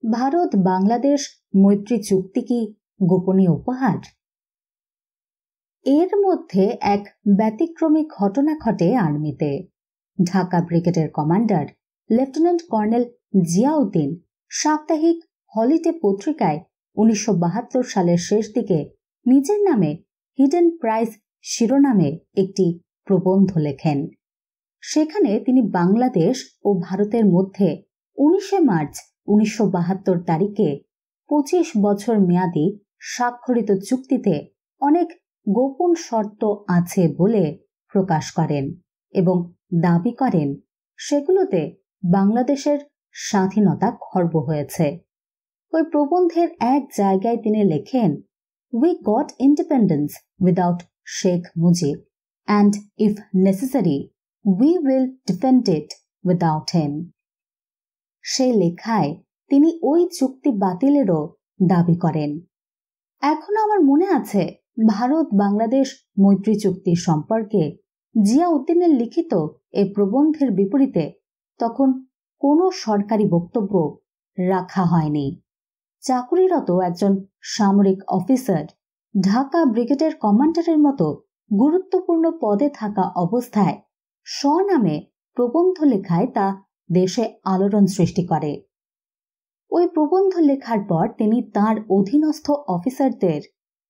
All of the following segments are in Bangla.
ভারত বাংলাদেশ মৈত্রী চুক্তি কি গোপনীয় উপহার? এর মধ্যে এক ব্যতিক্রমী ঘটনা ঘটে আর্মিতে। ঢাকা ব্রিগেডের কমান্ডার লেফটেন্যান্ট কর্নেল জিয়াউদ্দিন সাপ্তাহিক হলিডে পত্রিকায় 1972 সালের শেষ দিকে নিজের নামে হিডেন প্রাইজ শিরোনামে একটি প্রবন্ধ লেখেন। সেখানে তিনি বাংলাদেশ ও ভারতের মধ্যে 19 মার্চ 1972 তারিখে 25 বছর মেয়াদী স্বাক্ষরিত চুক্তিতে অনেক গোপন শর্ত আছে বলে প্রকাশ করেন এবং দাবি করেন সেগুলোতে বাংলাদেশের স্বাধীনতা খর্ব হয়েছে। ওই প্রবন্ধের এক জায়গায় তিনি লেখেন, "We got independence without Sheikh Mujib and if necessary we will defend it without him." সেই লেখায় তিনি ওই চুক্তি বাতিলেরও দাবি করেন। এখনো আমার মনে আছে ভারত বাংলাদেশ মৈত্রী চুক্তি সম্পর্কে জিয়াউদ্দিনের লিখিত এ প্রবন্ধের বিপরীতে তখন কোনো সরকারি বক্তব্য রাখা হয়নি। চাকুরিরত একজন সামরিক অফিসার ঢাকা ব্রিগেডের কমান্ডারের মতো গুরুত্বপূর্ণ পদে থাকা অবস্থায় স্বনামে প্রবন্ধ লেখায় তা দেশে আলোড়ন সৃষ্টি করে। ওই প্রবন্ধ লেখার পর তিনি তার অধীনস্থ অফিসারদের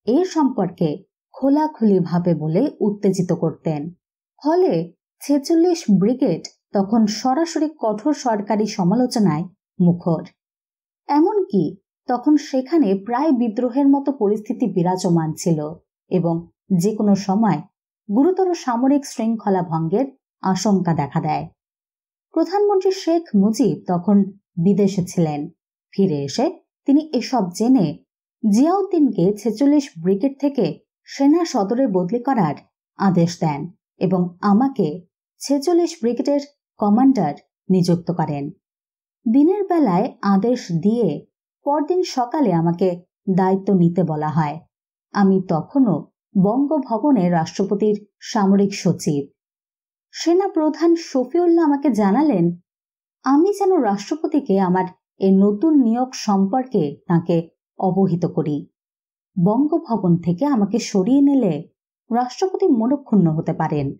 এ সম্পর্কে খোলাখুলিভাবে বলে উত্তেজিত করতেন। ফলে 46 ব্রিগেড তখন সরাসরি কঠোর সরকারি সমালোচনায় মুখর। এমনকি তখন সেখানে প্রায় বিদ্রোহের মতো পরিস্থিতি বিরাজমান ছিল এবং যে কোনো সময় গুরুতর সামরিক শৃঙ্খলা ভঙ্গের আশঙ্কা দেখা দেয়। প্রধানমন্ত্রী শেখ মুজিব তখন বিদেশে ছিলেন। ফিরে এসে তিনি এসব জেনে জিয়াউদ্দিনকে 46 ব্রিগেড থেকে সেনা সদরে বদলি করার আদেশ দেন এবং আমাকে 46 ব্রিগেডের কমান্ডার নিযুক্ত করেন। দিনের বেলায় আদেশ দিয়ে পরদিন সকালে আমাকে দায়িত্ব নিতে বলা হয়। আমি তখনও বঙ্গভবনে রাষ্ট্রপতির সামরিক সচিব। সেনা প্রধান শফিউল্লাহ আমাকে জানালেন আমি যেন রাষ্ট্রপতিকে আমার এই নতুন নিয়োগ সম্পর্কে তাকে অবহিত করি। বঙ্গভবন থেকে আমাকে সরিয়ে নিলে রাষ্ট্রপতি মনক্ষুণ্ণ হতে পারেন।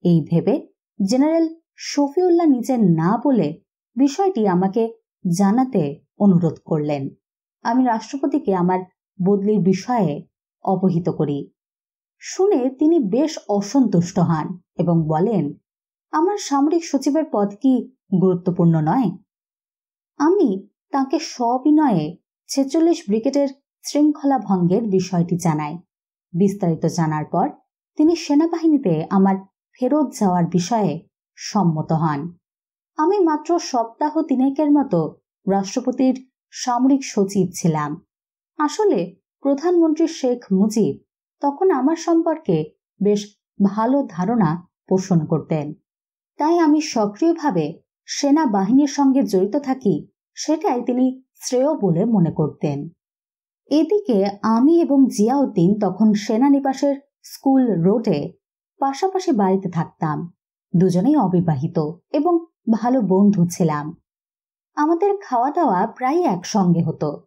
এই ভেবে জেনারেল শফিউল্লাহ নিজে না বলে বিষয়টি আমাকে জানাতে অনুরোধ করলেন। আমি রাষ্ট্রপতিকে আমার বদলির বিষয়ে অবহিত করি। শুনে তিনি বেশ অসন্তুষ্ট হন এবং বলেন, আমার সামরিক সচিবের পদ কি গুরুত্বপূর্ণ নয়? আমি তাকে সবিনয়ে 46 ব্রিগেডের শৃঙ্খলা ভঙ্গের বিষয়টি জানাই। বিস্তারিত জানার পর তিনি সেনাবাহিনীতে আমার ফেরত যাওয়ার বিষয়ে সম্মত হন। আমি মাত্র সপ্তাহ তিনেকের মতো রাষ্ট্রপতির সামরিক সচিব ছিলাম। আসলে প্রধানমন্ত্রী শেখ মুজিব তখন আমার সম্পর্কে বেশ ভালো ধারণা পোষণ করতেন। তাই আমি সক্রিয়ভাবে সেনাবাহিনীর সঙ্গে জড়িত থাকি সেটাই তিনি শ্রেয় বলে মনে করতেন। এদিকে আমি এবং জিয়াউদ্দিন তখন সেনানিবাসের স্কুল রোডে পাশাপাশি বাড়িতে থাকতাম। দুজনেই অবিবাহিত এবং ভালো বন্ধু ছিলাম। আমাদের খাওয়া দাওয়া প্রায় একসঙ্গে হতো।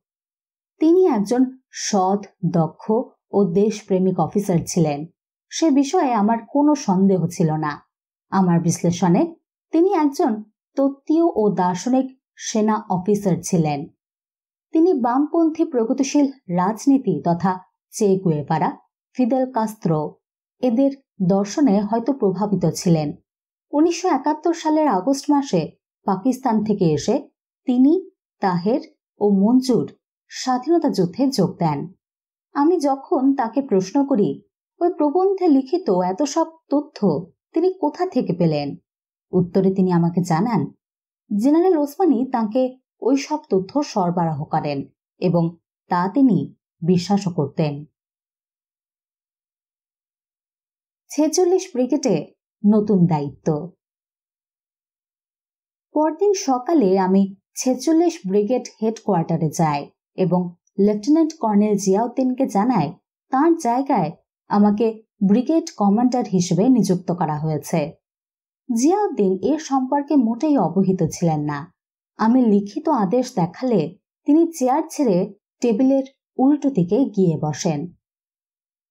তিনি একজন সৎ, দক্ষ ও দেশপ্রেমিক অফিসার ছিলেন, সে বিষয়ে আমার কোনো সন্দেহ ছিল না। আমার বিশ্লেষণে তিনি একজন তত্ত্বীয় ও দার্শনিক সেনা অফিসার ছিলেন। তিনি বামপন্থী প্রগতিশীল রাজনীতি তথা চে গুয়েভারা, ফিদেল কাস্ত্রো এদের দর্শনে হয়তো প্রভাবিত ছিলেন। 1971 সালের আগস্ট মাসে পাকিস্তান থেকে এসে তিনি, তাহের ও মঞ্জুর স্বাধীনতা যুদ্ধে যোগ দেন। আমি যখন তাকে প্রশ্ন করি ওই প্রবন্ধে লিখিত এত সব তথ্য তিনি কোথা থেকে পেলেন, উত্তরে তিনি আমাকে জানান জেনারেল ওসমানী তাকে ওই সব তথ্য সরবরাহ করেন এবং তা তিনি বিশ্বাসও করতেন। 46 ব্রিগেডে নতুন দায়িত্ব। পরদিন সকালে আমি 46 ব্রিগেড হেডকোয়ার্টারে যাই এবং লেফটেন্যান্ট কর্নেল জিয়াউদ্দিনকে জানাই তার জায়গায় আমাকে ব্রিগেড কমান্ডার হিসেবে নিযুক্ত করা হয়েছে। জিয়াউদ্দিন এ সম্পর্কে মোটেই অবহিত ছিলেন না। আমি লিখিত আদেশ দেখালে তিনি চেয়ার ছেড়ে টেবিলের উল্টো দিকে গিয়ে বসেন।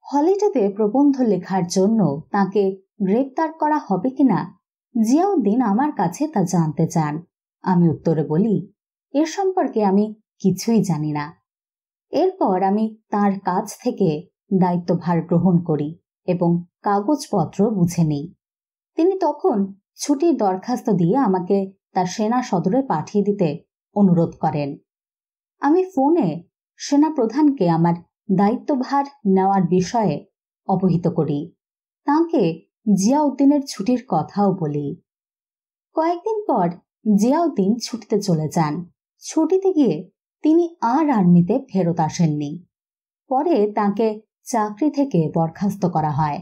হলিডেতে প্রবন্ধ লেখার জন্য তাকে গ্রেপ্তার করা হবে কিনা জিয়াউদ্দিন আমার কাছে তা জানতে চান। আমি উত্তরে বলি, এর সম্পর্কে আমি কিছুই জানি না। এরপর আমি তার কাছ থেকে দায়িত্বভার গ্রহণ করি এবং কাগজপত্র বুঝে নিই। তিনি তখন ছুটির দরখাস্ত দিয়ে আমাকে তার সেনা সদরে পাঠিয়ে দিতে অনুরোধ করেন। আমি ফোনে সেনা প্রধানকে আমার দায়িত্বভার নেওয়ার বিষয়ে অবহিত করি। তাকে জিয়াউদ্দিনের ছুটির কথাও বলি। কয়েকদিন পর জিয়াউদ্দিন ছুটিতে চলে যান। ছুটিতে গিয়ে তিনি আর আর্মিতে ফেরত আসেননি। পরে তাকে চাকরি থেকে বরখাস্ত করা হয়।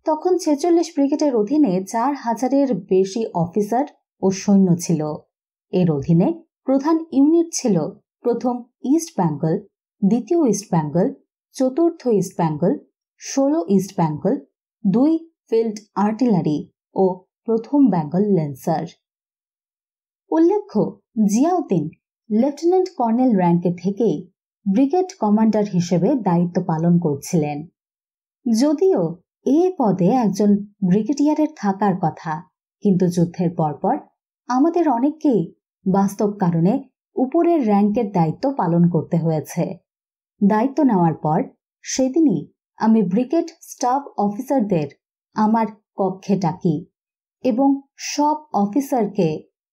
তখন ৪৬ ব্রিগেডের অধীনে ৪,০০০-এর বেশি অফিসার ও সৈন্য ছিল। এর অধীনে প্রধান ইউনিট ছিল প্রথম ইস্ট বেঙ্গল, দ্বিতীয় ইস্ট বেঙ্গল, চতুর্থ east Bengal, ১৬ east Bengal, ২ field artillery ও প্রথম বেঙ্গল ল্যান্সার। উল্লেখ্য, জিয়াউদ্দিন লেফটেন্যান্ট কর্নেল র্যাঙ্কে থেকেই ব্রিগেড কমান্ডার হিসেবে দায়িত্ব পালন করছিলেন। যদিও এ পদে একজন ব্রিগেডিয়ারের থাকার কথা, কিন্তু যুদ্ধের পরপর আমাদের অনেককেই বাস্তব কারণে উপরের র্যাঙ্কের দায়িত্ব পালন করতে হয়েছে। দায়িত্ব নেওয়ার পর সেদিনই আমি ব্রিগেড স্টাফ অফিসারদের আমার কক্ষে ডাকি এবং সব অফিসারকে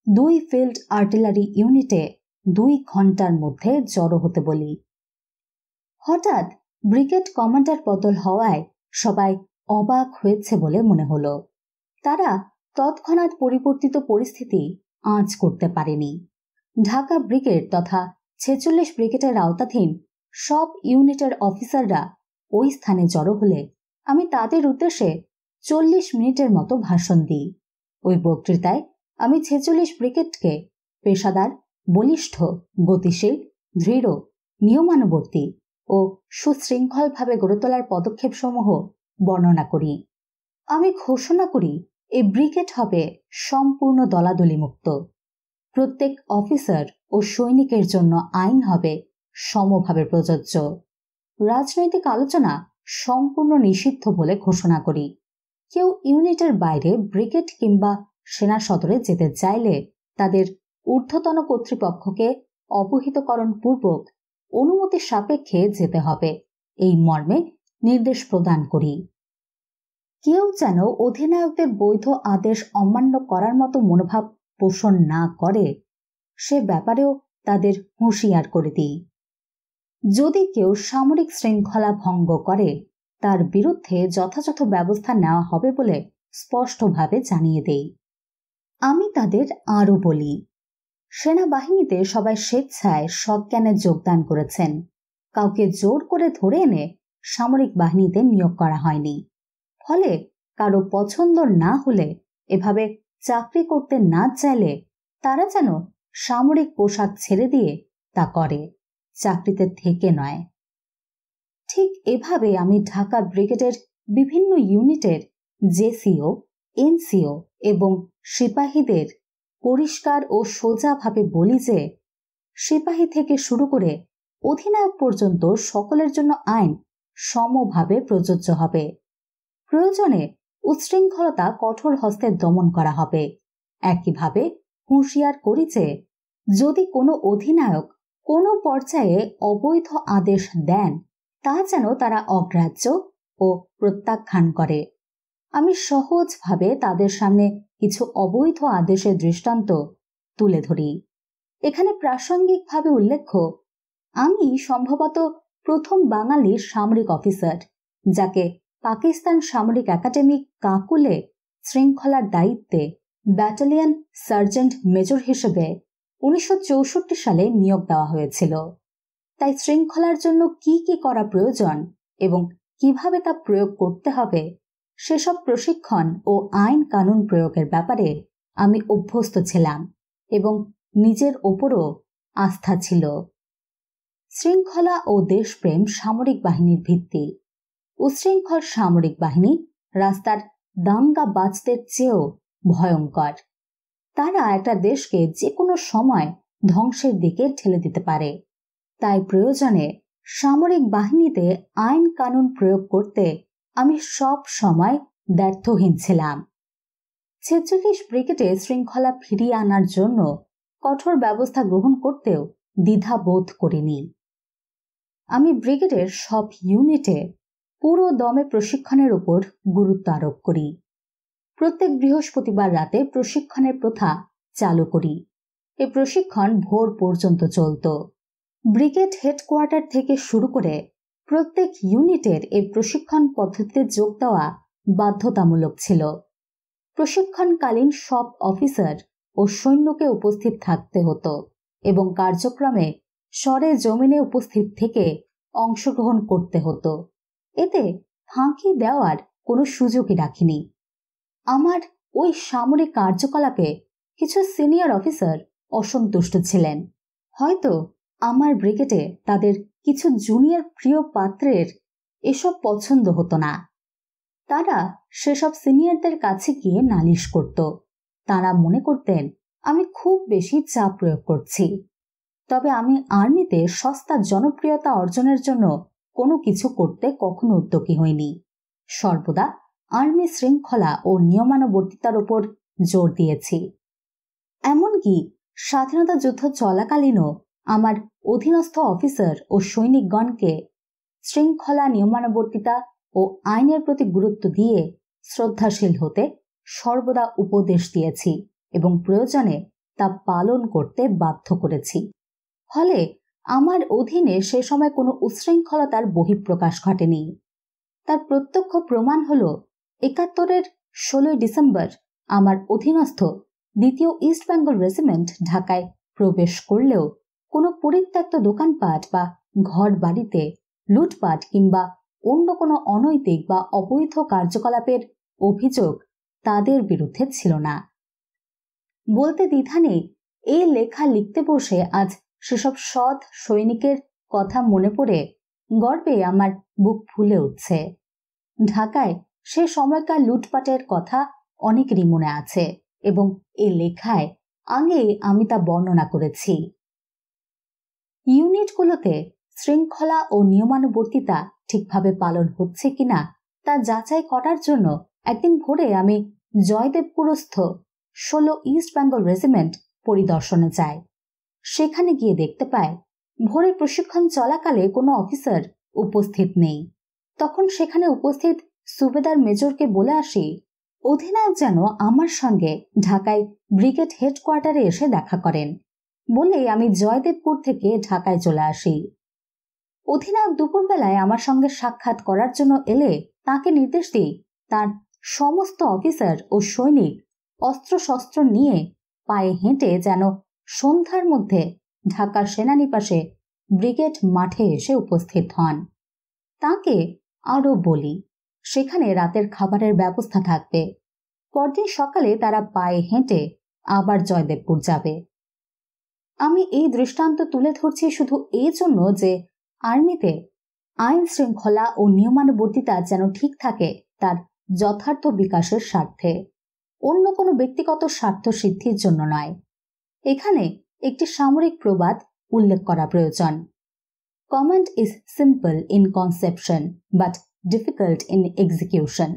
২ ফিল্ড আর্টিলারি ইউনিটে ২ ঘন্টার মধ্যে জড়ো হতে বলি। হঠাৎ ব্রিগেড কমান্ডার বদল হওয়ায় সবাই অবাক হয়েছে বলে মনে হলো। তারা তৎক্ষণাৎ পরিবর্তিত পরিস্থিতি আঁচ করতে পারেনি। ঢাকা ব্রিগেড তথা ৪৬ ব্রিগেডের আওতাধীন সব ইউনিটের অফিসাররা ওই স্থানে জড়ো হলে আমি তাদের উদ্দেশ্যে ৪০ মিনিটের মতো ভাষণ দিই। ওই বক্তৃতায় আমি ৪৬ ব্রিগেডকে পেশাদার, বলিষ্ঠ, গতিশীল, দৃঢ়, নিয়মানুবর্তী ও সুশৃঙ্খলভাবে গড়ে তোলার পদক্ষেপসমূহ বর্ণনা করি। আমি ঘোষণা করি, এই ব্রিগেড হবে সম্পূর্ণ দলাদলি মুক্ত। প্রত্যেক অফিসার ও সৈনিকের জন্য আইন হবে সমভাবে প্রযোজ্য। রাজনৈতিক আলোচনা সম্পূর্ণ নিষিদ্ধ বলে ঘোষণা করি। কেউ ইউনিটের বাইরে ব্রিগেড কিংবা সেনা সদরে যেতে চাইলে তাদের ঊর্ধ্বতন কর্তৃপক্ষকে অবহিতকরণ পূর্বক অনুমতি সাপেক্ষে যেতে হবে, এই মর্মে নির্দেশ প্রদান করি। কেউ যেন অধিনায়কদের বৈধ আদেশ অমান্য করার মতো মনোভাব পোষণ না করে, সে ব্যাপারেও তাদের হুঁশিয়ার করে দিই। যদি কেউ সামরিক শৃঙ্খলা ভঙ্গ করে, তার বিরুদ্ধে যথাযথ ব্যবস্থা নেওয়া হবে বলে স্পষ্টভাবে জানিয়ে দেই। আমি তাদের আরও বলি, সেনাবাহিনীতে সবাই স্বেচ্ছায় সজ্ঞানে যোগদান করেছেন। কাউকে জোর করে ধরে এনে সামরিক বাহিনীতে নিয়োগ করা হয়নি। ফলে কারো পছন্দ না হলে, এভাবে চাকরি করতে না চাইলে তারা যেন সামরিক পোশাক ছেড়ে দিয়ে তা করে, চাকরিতে থেকে নয়। ঠিক এভাবে আমি ঢাকা ব্রিগেডের বিভিন্ন ইউনিটের জেসিও, এনসিও এবং সিপাহীদের পরিষ্কার ও সোজাভাবে বলি যে, সিপাহী থেকে শুরু করে অধিনায়ক পর্যন্ত সকলের জন্য আইন সমভাবে প্রযোজ্য হবে। প্রয়োজনে উচ্ছৃঙ্খলতা কঠোর হস্তে দমন করা হবে। একইভাবে হুঁশিয়ার করি যে, যদি কোনো অধিনায়ক কোনো পর্যায়ে অবৈধ আদেশ দেন, তা যেন তারা অগ্রাহ্য ও প্রত্যাখ্যান করে। আমি সহজভাবে তাদের সামনে কিছু অবৈধ আদেশের দৃষ্টান্ত তুলে ধরি। এখানে প্রাসঙ্গিকভাবে উল্লেখ্য, আমি সম্ভবত প্রথম বাঙালি সামরিক অফিসার যাকে পাকিস্তান সামরিক একাডেমি কাকুলে শৃঙ্খলার দায়িত্বে ব্যাটালিয়ন সার্জেন্ট মেজর হিসেবে ১৯৬৪ সালে নিয়োগ দেওয়া হয়েছিল। তাই শৃঙ্খলার জন্য কি কি করা প্রয়োজন এবং কিভাবে তা প্রয়োগ করতে হবে, সেসব প্রশিক্ষণ ও আইন কানুন প্রয়োগের ব্যাপারে আমি অভ্যস্ত ছিলাম এবং নিজের ওপরও আস্থা ছিল। শৃঙ্খলা ও দেশপ্রেম সামরিক বাহিনীর ভিত্তি। উচ্ছৃঙ্খল সামরিক বাহিনী রাস্তার দাঙ্গাবাজদের চেয়েও ভয়ঙ্কর। তারা একটা দেশকে যে কোনো সময় ধ্বংসের দিকে ঠেলে দিতে পারে। তাই প্রয়োজনে সামরিক বাহিনীতে আইন কানুন প্রয়োগ করতে আমি সব সময় দ্ব্যর্থহীন ছিলাম। ৪৬ ব্রিগেডে শৃঙ্খলা ফিরিয়ে আনার জন্য কঠোর ব্যবস্থা গ্রহণ করতেও দ্বিধা বোধ করিনি। আমি ব্রিগেডের সব ইউনিটে পুরো দমে প্রশিক্ষণের উপর গুরুত্ব আরোপ করি। প্রত্যেক বৃহস্পতিবার রাতে প্রশিক্ষণের প্রথা চালু করি। এই প্রশিক্ষণ ভোর পর্যন্ত চলত। ব্রিগেড হেডকোয়ার্টার থেকে শুরু করে প্রত্যেক ইউনিটের এই প্রশিক্ষণ পদ্ধতিতে যোগ দেওয়া বাধ্যতামূলক ছিল। প্রশিক্ষণকালীন সব অফিসার ও সৈন্যকে উপস্থিত থাকতে হতো এবং কার্যক্রমে সরেজমিনে উপস্থিত থেকে অংশগ্রহণ করতে হতো। এতে ফাঁকি দেওয়ার কোনো সুযোগই রাখিনি। আমার ওই সামরিক কার্যকলাপে কিছু সিনিয়র অফিসার অসন্তুষ্ট ছিলেন। হয়তো আমার ব্রিগেডে তাদের কিছু জুনিয়র প্রিয় পাত্রের এসব পছন্দ হতো না। তারা সেসব সিনিয়রদের কাছে গিয়ে নালিশ করত। তারা মনে করতেন আমি খুব বেশি চাপ প্রয়োগ করছি। তবে আমি আর্মিতে সস্তা জনপ্রিয়তা অর্জনের জন্য কোনো কিছু করতে কখনো উদ্যোগী হইনি। সর্বদা আর্মি শৃঙ্খলা ও নিয়মানুবর্তিতার উপর জোর দিয়েছি। এমনকি স্বাধীনতা যুদ্ধ চলাকালীনও আমার অধীনস্থ অফিসার ও সৈনিকগণকে শৃঙ্খলা, নিয়মানুবর্তিতা ও আইনের প্রতি গুরুত্ব দিয়ে শ্রদ্ধাশীল হতে সর্বদা উপদেশ দিয়েছি এবং প্রয়োজনে তা পালন করতে বাধ্য করেছি। ফলে আমার অধীনে সে সময় কোনো উচ্ছৃঙ্খলতার বহিঃপ্রকাশ ঘটেনি। তার প্রত্যক্ষ প্রমাণ হল ৭১-এর ১৬ ডিসেম্বর আমার অধীনস্থ ২য় ইস্ট বেঙ্গল রেজিমেন্ট ঢাকায় প্রবেশ করলেও কোনো পরিত্যক্ত দোকানপাট বা ঘর বাড়িতে লুটপাট কিংবা অন্য কোনো অনৈতিক বা অবৈধ কার্যকলাপের অভিযোগ তাদের বিরুদ্ধে ছিল না। বলতে দ্বিধা নেই, এই লেখা লিখতে বসে আজ সেসব সৎ সৈনিকের কথা মনে পড়ে গর্বে আমার বুক ফুলে উঠছে। ঢাকায় সে সময়কার লুটপাটের কথা অনেকেরই মনে আছে এবং এই লেখায় আগেই আমি তা বর্ণনা করেছি। ইউনিটগুলোতে শৃঙ্খলা ও নিয়মানুবর্তিতা ঠিকভাবে পালন হচ্ছে কিনা তা যাচাই করার জন্য একদিন ভোরে আমি জয়দেবপুরস্থ ১৬ ইস্ট বেঙ্গল রেজিমেন্ট পরিদর্শনে যাই। সেখানে গিয়ে দেখতে পাই ভোরে প্রশিক্ষণ চলাকালে কোনো অফিসার উপস্থিত নেই। তখন সেখানে উপস্থিত সুবেদার মেজরকে বলে আসি, অধিনায়ক যেন আমার সঙ্গে ঢাকায় ব্রিগেড হেডকোয়ার্টারে এসে দেখা করেন। বলে আমি জয়দেবপুর থেকে ঢাকায় চলে আসি। অধিনায়ক দুপুরবেলায় আমার সঙ্গে সাক্ষাৎ করার জন্য এলে তাকে নির্দেশ দিই তার সমস্ত অফিসার ও সৈনিক অস্ত্রশস্ত্র নিয়ে পায়ে হেঁটে যেন সন্ধ্যার মধ্যে ঢাকার সেনানিবাসে ব্রিগেড মাঠে এসে উপস্থিত হন। তাকে আরও বলি সেখানে রাতের খাবারের ব্যবস্থা থাকবে। পরদিন সকালে তারা পায়ে হেঁটে আবার জয়দেবপুর যাবে। আমি এই দৃষ্টান্ত তুলে ধরছি শুধু এই জন্য যে আর্মিতে আইন শৃঙ্খলা ও নিয়মানুবর্তিতা যেন ঠিক থাকে তার যথার্থ বিকাশের স্বার্থে, অন্য কোনো ব্যক্তিগত স্বার্থ সিদ্ধির জন্য নয়। এখানে একটি সামরিক প্রবাদ উল্লেখ করা প্রয়োজন। Command is simple in conception but difficult in execution.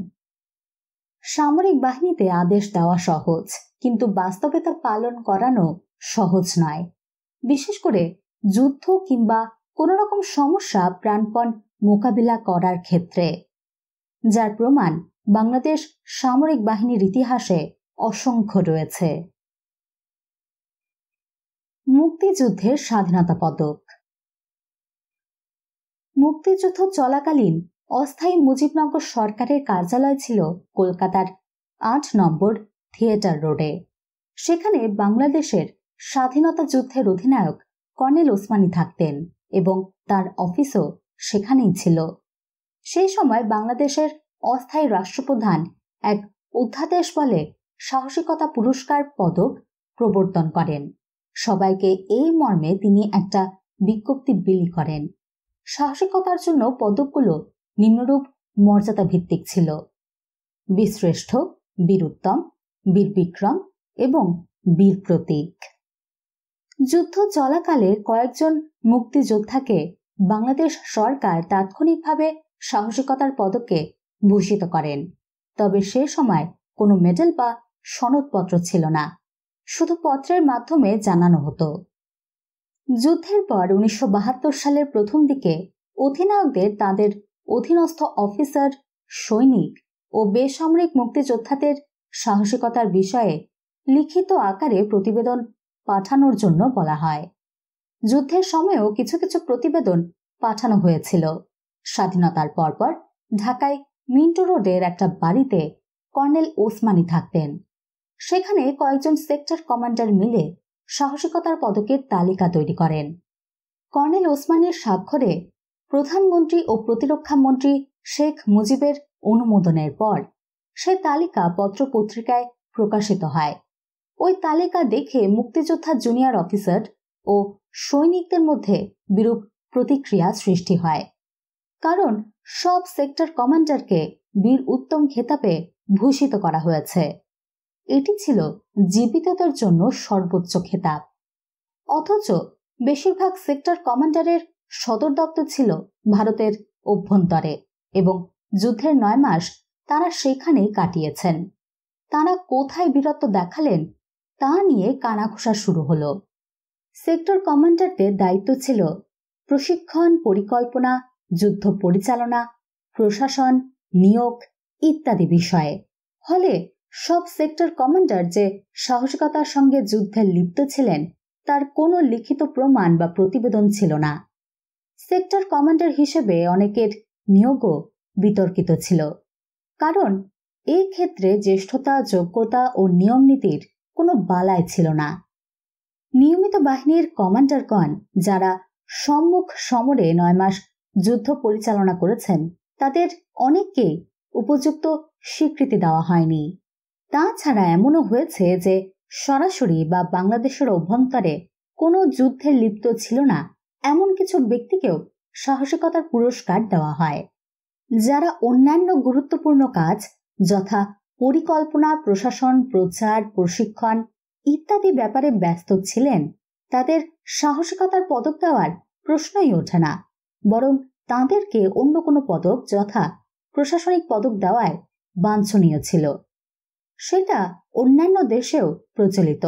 সামরিক বাহিনীতে আদেশ দেওয়া সহজ, কিন্তু বাস্তবে তা পালন করানো সহজ নয়, বিশেষ করে যুদ্ধ কিংবা কোনো রকম সমস্যা প্রাণপণ মোকাবিলা করার ক্ষেত্রে, যার প্রমাণ বাংলাদেশ সামরিক বাহিনীর ইতিহাসে অসংখ্য রয়েছে। মুক্তিযুদ্ধের স্বাধীনতা পদক। মুক্তিযুদ্ধ চলাকালীন অস্থায়ী মুজিবনগর সরকারের কার্যালয় ছিল কলকাতার ৮ নম্বর থিয়েটার রোডে। সেখানে বাংলাদেশের স্বাধীনতা যুদ্ধের অধিনায়ক কর্নেল ওসমানী থাকতেন এবং তার অফিসও সেখানেই ছিল। সেই সময় বাংলাদেশের অস্থায়ী রাষ্ট্রপ্রধান এক অধ্যাদেশ বলে সাহসিকতা পুরস্কার পদক প্রবর্তন করেন। সবাইকে এই মর্মে তিনি একটা বিজ্ঞপ্তি বিলি করেন। সাহসিকতার জন্য পদকগুলো নিম্নরূপ মর্যাদা ভিত্তিক ছিল: বীরশ্রেষ্ঠ, বীর উত্তম, বীর বিক্রম এবং বীর প্রতীক। যুদ্ধ চলাকালে কয়েকজন মুক্তিযোদ্ধাকে বাংলাদেশ সরকার তাৎক্ষণিকভাবে সাহসিকতার পদকে ভূষিত করেন। তবে সে সময় কোনো মেডেল বা সনদপত্র ছিল না, শুধু পত্রের মাধ্যমে জানানো হতো। যুদ্ধের পর 1972 সালের প্রথম দিকে অধিনায়কদের তাদের অধীনস্থ অফিসার, সৈনিক ও বেসামরিক মুক্তিযোদ্ধাদের সাহসিকতার বিষয়ে লিখিত আকারে প্রতিবেদন পাঠানোর জন্য বলা হয়। যুদ্ধের সময়ও কিছু কিছু প্রতিবেদন পাঠানো হয়েছিল। স্বাধীনতার পরপর ঢাকায় মিন্টো রোডের একটা বাড়িতে কর্নেল ওসমানী থাকতেন। সেখানে কয়েকজন সেক্টর কমান্ডার মিলে সাহসিকতার পদকের তালিকা তৈরি করেন। কর্নেল ওসমানীর স্বাক্ষরে প্রধানমন্ত্রী ও প্রতিরক্ষা মন্ত্রী শেখ মুজিবের অনুমোদনের পর সে তালিকা পত্রপত্রিকায় প্রকাশিত হয়। ওই তালিকা দেখে মুক্তিযোদ্ধা জুনিয়র অফিসার ও সৈনিকদের মধ্যে বিরূপ প্রতিক্রিয়া সৃষ্টি হয়, কারণ সব সেক্টর কমান্ডারকে বীর উত্তম খেতাবে ভূষিত করা হয়েছে। এটি ছিল জীবিতদের জন্য সর্বোচ্চ খেতাব। অথচ বেশিরভাগ সেক্টর কমান্ডারের সদর দপ্তর ছিল ভারতের অভ্যন্তরে এবং যুদ্ধের 9 মাস তারা সেখানেই কাটিয়েছেন। তারা কোথায় বীরত্ব দেখালেন তা নিয়ে কানাঘুষা শুরু হলো। সেক্টর কমান্ডারদের দায়িত্ব ছিল প্রশিক্ষণ, পরিকল্পনা, যুদ্ধ পরিচালনা, প্রশাসন, নিয়োগ ইত্যাদি বিষয়ে। ফলে সব সেক্টর কমান্ডার যে সাহসিকতার সঙ্গে যুদ্ধে লিপ্ত ছিলেন তার কোনো লিখিত প্রমাণ বা প্রতিবেদন ছিল না। সেক্টর কমান্ডার হিসেবে অনেকের নিয়োগও বিতর্কিত ছিল, কারণ এই ক্ষেত্রে জ্যেষ্ঠতা, যোগ্যতা ও নিয়ম নীতির কোনো বালাই ছিল না। নিয়মিত বাহিনীর কমান্ডারগণ যারা সম্মুখ সমরে 9 মাস যুদ্ধ পরিচালনা করেছেন তাদের অনেককেই উপযুক্ত স্বীকৃতি দেওয়া হয়নি। তাছাড়া এমনও হয়েছে যে সরাসরি বা বাংলাদেশের অভ্যন্তরে কোনো যুদ্ধে লিপ্ত ছিল না এমন কিছু ব্যক্তিকেও সাহসিকতার পুরস্কার দেওয়া হয়। যারা অন্যান্য গুরুত্বপূর্ণ কাজ যথা পরিকল্পনা, প্রশাসন, প্রচার, প্রশিক্ষণ ইত্যাদি ব্যাপারে ব্যস্ত ছিলেন তাদের সাহসিকতার পদক দেওয়ার প্রশ্নই ওঠে না, বরং তাঁদেরকে অন্য কোনো পদক যথা প্রশাসনিক পদক দেওয়ায় বাঞ্ছনীয় ছিল। সেটা অন্যান্য দেশেও প্রচলিত,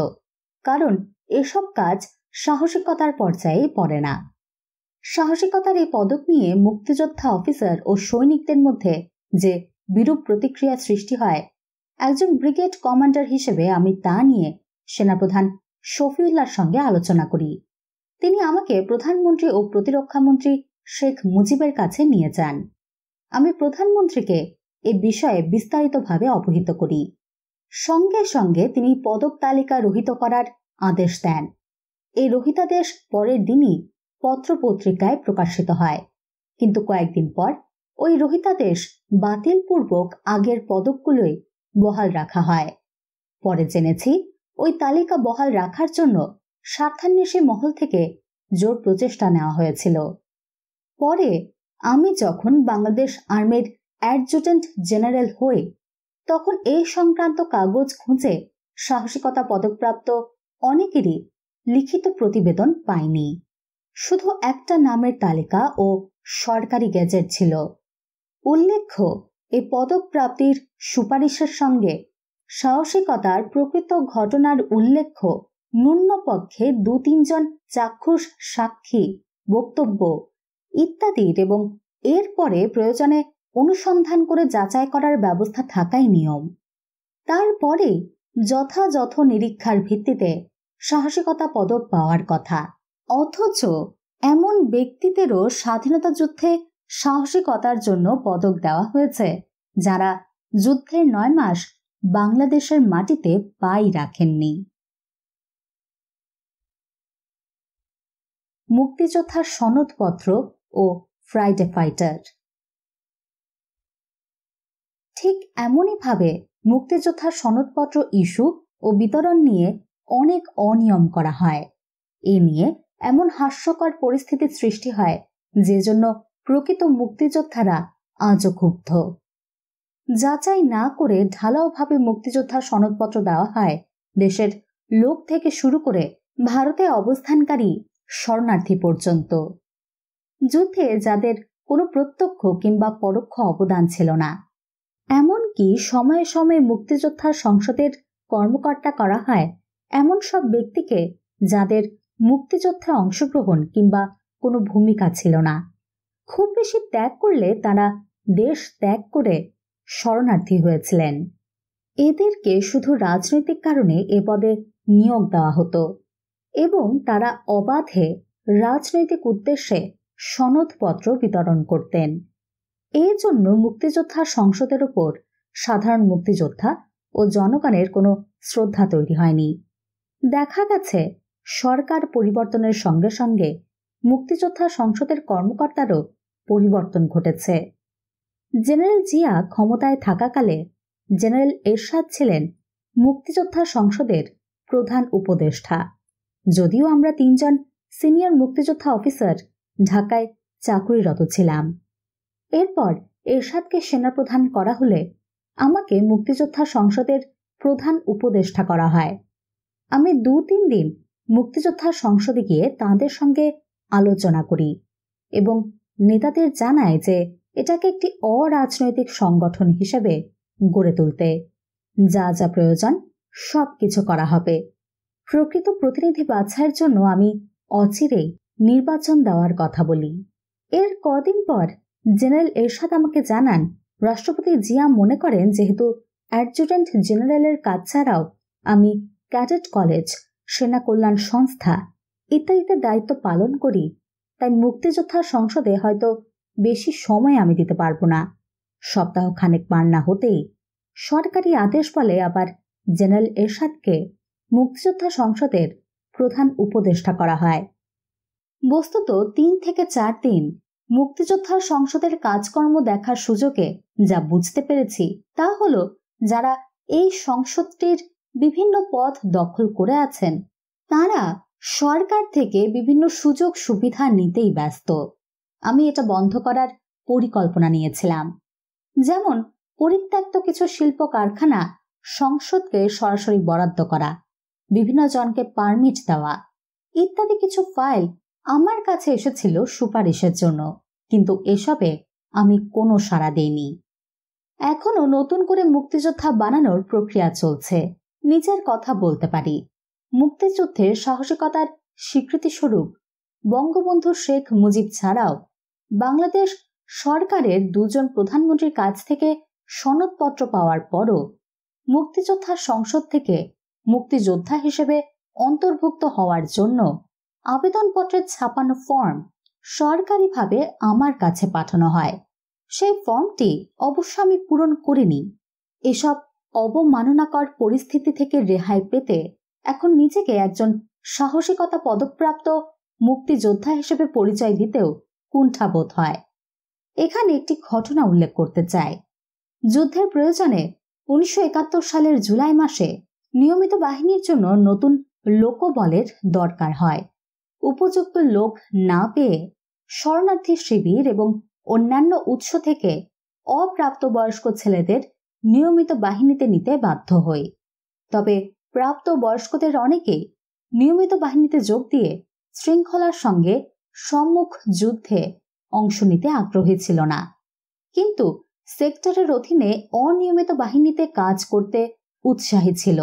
কারণ এসব কাজ সাহসিকতার পর্যায়ে পড়ে না। সাহসিকতার এই পদক নিয়ে মুক্তিযোদ্ধা অফিসার ও সৈনিকদের মধ্যে যে বিরূপ প্রতিক্রিয়া সৃষ্টি হয়, একজন ব্রিগেড কমান্ডার হিসেবে আমি তা নিয়ে সেনাপ্রধান শফিউল্লাহর সঙ্গে আলোচনা করি। তিনি আমাকে প্রধানমন্ত্রী ও প্রতিরক্ষা মন্ত্রী শেখ মুজিবের কাছে নিয়ে যান। আমি প্রধানমন্ত্রীকে এ বিষয়ে বিস্তারিতভাবে অবহিত করি। সঙ্গে সঙ্গে তিনি পদক তালিকা রহিত করার আদেশ দেন। এই রহিতাদেশ পরের দিনই পত্রপত্রিকায় প্রকাশিত হয়, কিন্তু কয়েকদিন পর ওই রহিতাদেশ বাতিলপূর্বক আগের পদকগুলোই বহাল রাখা হয়। পরে জেনেছি ওই তালিকা বহাল রাখার জন্য স্বার্থান্বেষী মহল থেকে জোর প্রচেষ্টা নেওয়া হয়েছিল। পরে আমি যখন বাংলাদেশ আর্মির অ্যাডজুটেন্ট জেনারেল হই তখন এই সংক্রান্ত কাগজ খুঁজে সাহসিকতা পদকপ্রাপ্ত অনেকেরই লিখিত প্রতিবেদন পাইনি। শুধু একটা নামের তালিকা ও সরকারি গেজেট ছিল। উল্লেখ্য, এই পদক প্রাপ্তির সুপারিশের সঙ্গে সাহসিকতার প্রকৃত ঘটনার উল্লেখ্য ন্যূনপক্ষে 2-3 জন চাক্ষুষ সাক্ষী, বক্তব্য ইত্যাদির এবং এরপরে প্রয়োজনে অনুসন্ধান করে যাচাই করার ব্যবস্থা থাকাই নিয়ম। তারপরে যথাযথ নিরীক্ষার ভিত্তিতে সাহসিকতা পদক পাওয়ার কথা। অথচ এমন ব্যক্তিদেরও স্বাধীনতা যুদ্ধে সাহসিকতার জন্য পদক দেওয়া হয়েছে যারা যুদ্ধের 9 মাস বাংলাদেশের মাটিতে পাই রাখেননি। মুক্তিযোদ্ধার সনদপত্র ও ফ্রাইডে ফাইটার। ঠিক এমনইভাবে মুক্তিযোদ্ধার সনদপত্র ইস্যু ও বিতরণ নিয়ে অনেক অনিয়ম করা হয়। এ নিয়ে এমন হাস্যকর পরিস্থিতির সৃষ্টি হয় যে জন্য প্রকৃত মুক্তিযোদ্ধারা আজও ক্ষুব্ধ। যাচাই না করে ঢালাওভাবে মুক্তিযোদ্ধার সনদপত্র দেওয়া হয় দেশের লোক থেকে শুরু করে ভারতে অবস্থানকারী শরণার্থী পর্যন্ত। যুদ্ধে যাদের কোনো প্রত্যক্ষ কিংবা পরোক্ষ অবদান ছিল না, এমনকি সময়ে সময়ে মুক্তিযোদ্ধার সংসদের কর্মকর্তা করা হয় এমন সব ব্যক্তিকে যাদের মুক্তিযুদ্ধে অংশগ্রহণ কিংবা কোনো ভূমিকা ছিল না। খুব বেশি ত্যাগ করলে তারা দেশ ত্যাগ করে শরণার্থী হয়েছিলেন। এদেরকে শুধু রাজনৈতিক কারণে এ পদে নিয়োগ দেওয়া হতো এবং তারা অবাধে রাজনৈতিক উদ্দেশ্যে সনদপত্র বিতরণ করতেন। এর জন্য মুক্তিযোদ্ধা সংসদের উপর সাধারণ মুক্তিযোদ্ধা ও জনগণের কোনো শ্রদ্ধা তৈরি হয়নি। দেখা গেছে সরকার পরিবর্তনের সঙ্গে সঙ্গে মুক্তিযোদ্ধা সংসদের কর্মকর্তারও পরিবর্তন ঘটেছে। জেনারেল জিয়া ক্ষমতায় থাকাকালে জেনারেল এরশাদ ছিলেন মুক্তিযোদ্ধা সংসদের প্রধান উপদেষ্টা। যদিও আমরা 3 জন সিনিয়র মুক্তিযোদ্ধা অফিসার ঢাকায় চাকরিরত ছিলাম। এরপর এরশাদকে সেনাপ্রধান করা হলে আমাকে মুক্তিযোদ্ধা সংসদের প্রধান উপদেষ্টা করা হয়। আমি 2-3 দিন মুক্তিযোদ্ধা সংসদে গিয়ে তাঁদের সঙ্গে আলোচনা করি এবং নেতাদের জানাই যে এটাকে একটি অরাজনৈতিক সংগঠন হিসেবে গড়ে তুলতে যা যা প্রয়োজন সব কিছু করা হবে। প্রকৃত প্রতিনিধি বাছাইয়ের জন্য আমি অচিরেই নির্বাচন দেওয়ার কথা বলি। এর কদিন পর জেনারেল এরশাদ আমাকে জানান রাষ্ট্রপতি জিয়া মনে করেন যেহেতু অ্যাডজুটেন্ট জেনারেলের কাজ ছাড়াও আমি ক্যাডেট কলেজ, সেনা কল্যাণ সংস্থা ইত্যাদিতে দায়িত্ব পালন করি, তাই মুক্তিযোদ্ধা সংসদে হয়তো বেশি সময় আমি দিতে পারবো না। সপ্তাহ খানেক পার না হতেই সরকারি আদেশ বলে আবার জেনারেল এরশাদকে মুক্তিযোদ্ধা সংসদের প্রধান উপদেষ্টা করা হয়। বস্তুত 3 থেকে 4 দিন মুক্তিযোদ্ধা সংসদের কাজকর্ম দেখার সুযোগে যা বুঝতে পেরেছি তা হলো যারা এই সংসদটির বিভিন্ন পদ দখল করে আছেন তারা সরকার থেকে বিভিন্ন সুযোগ সুবিধা নিতেই ব্যস্ত। আমি এটা বন্ধ করার পরিকল্পনা নিয়েছিলাম। যেমন পরিত্যক্ত কিছু শিল্প কারখানা সংসদকে সরাসরি বরাদ্দ করা, বিভিন্ন জনকে পারমিট দেওয়া ইত্যাদি কিছু ফাইল আমার কাছে এসেছিল সুপারিশের জন্য, কিন্তু এসবে আমি কোনো সাড়া দেইনি। এখনো নতুন করে মুক্তিযোদ্ধা বানানোর প্রক্রিয়া চলছে। নিজের কথা বলতে পারি, মুক্তিযুদ্ধের সাহসিকতার স্বীকৃতিস্বরূপ বঙ্গবন্ধু শেখ মুজিব ছাড়াও বাংলাদেশ সরকারের 2 জন প্রধানমন্ত্রীর কাছ থেকে সনদপত্র পাওয়ার পরও মুক্তিযোদ্ধা সংসদ থেকে মুক্তিযোদ্ধা হিসেবে অন্তর্ভুক্ত হওয়ার জন্য আবেদনপত্রের ছাপানো ফর্ম সরকারিভাবে আমার কাছে পাঠানো হয়। সেই ফর্মটি অবশ্য আমি পূরণ করিনি। এসব অবমাননাকর পরিস্থিতি থেকে রেহাই পেতে এখন নিজেকে একজন সাহসিকতা পদকপ্রাপ্ত মুক্তিযোদ্ধা হিসেবে পরিচয় দিতেও কুণ্ঠাবোধ হয়। এখানে একটি ঘটনা উল্লেখ করতে চাই। যুদ্ধের প্রয়োজনে 1971 সালের জুলাই মাসে নিয়মিত বাহিনীর জন্য নতুন লোকবলের দরকার হয়। উপযুক্ত লোক না পেয়ে শরণার্থী শিবির এবং অন্যান্য উৎস থেকে অপ্রাপ্তবয়স্ক ছেলেদের নিয়মিত বাহিনীতে নিতে বাধ্য হই। তবে প্রাপ্ত বয়স্কদের অনেকেই নিয়মিত বাহিনীতে যোগ দিয়ে শৃঙ্খলার সঙ্গে সম্মুখ যুদ্ধে অংশ নিতে আগ্রহী ছিল না, কিন্তু সেক্টরের অধীনে অনিয়মিত বাহিনীতে কাজ করতে উৎসাহী ছিল।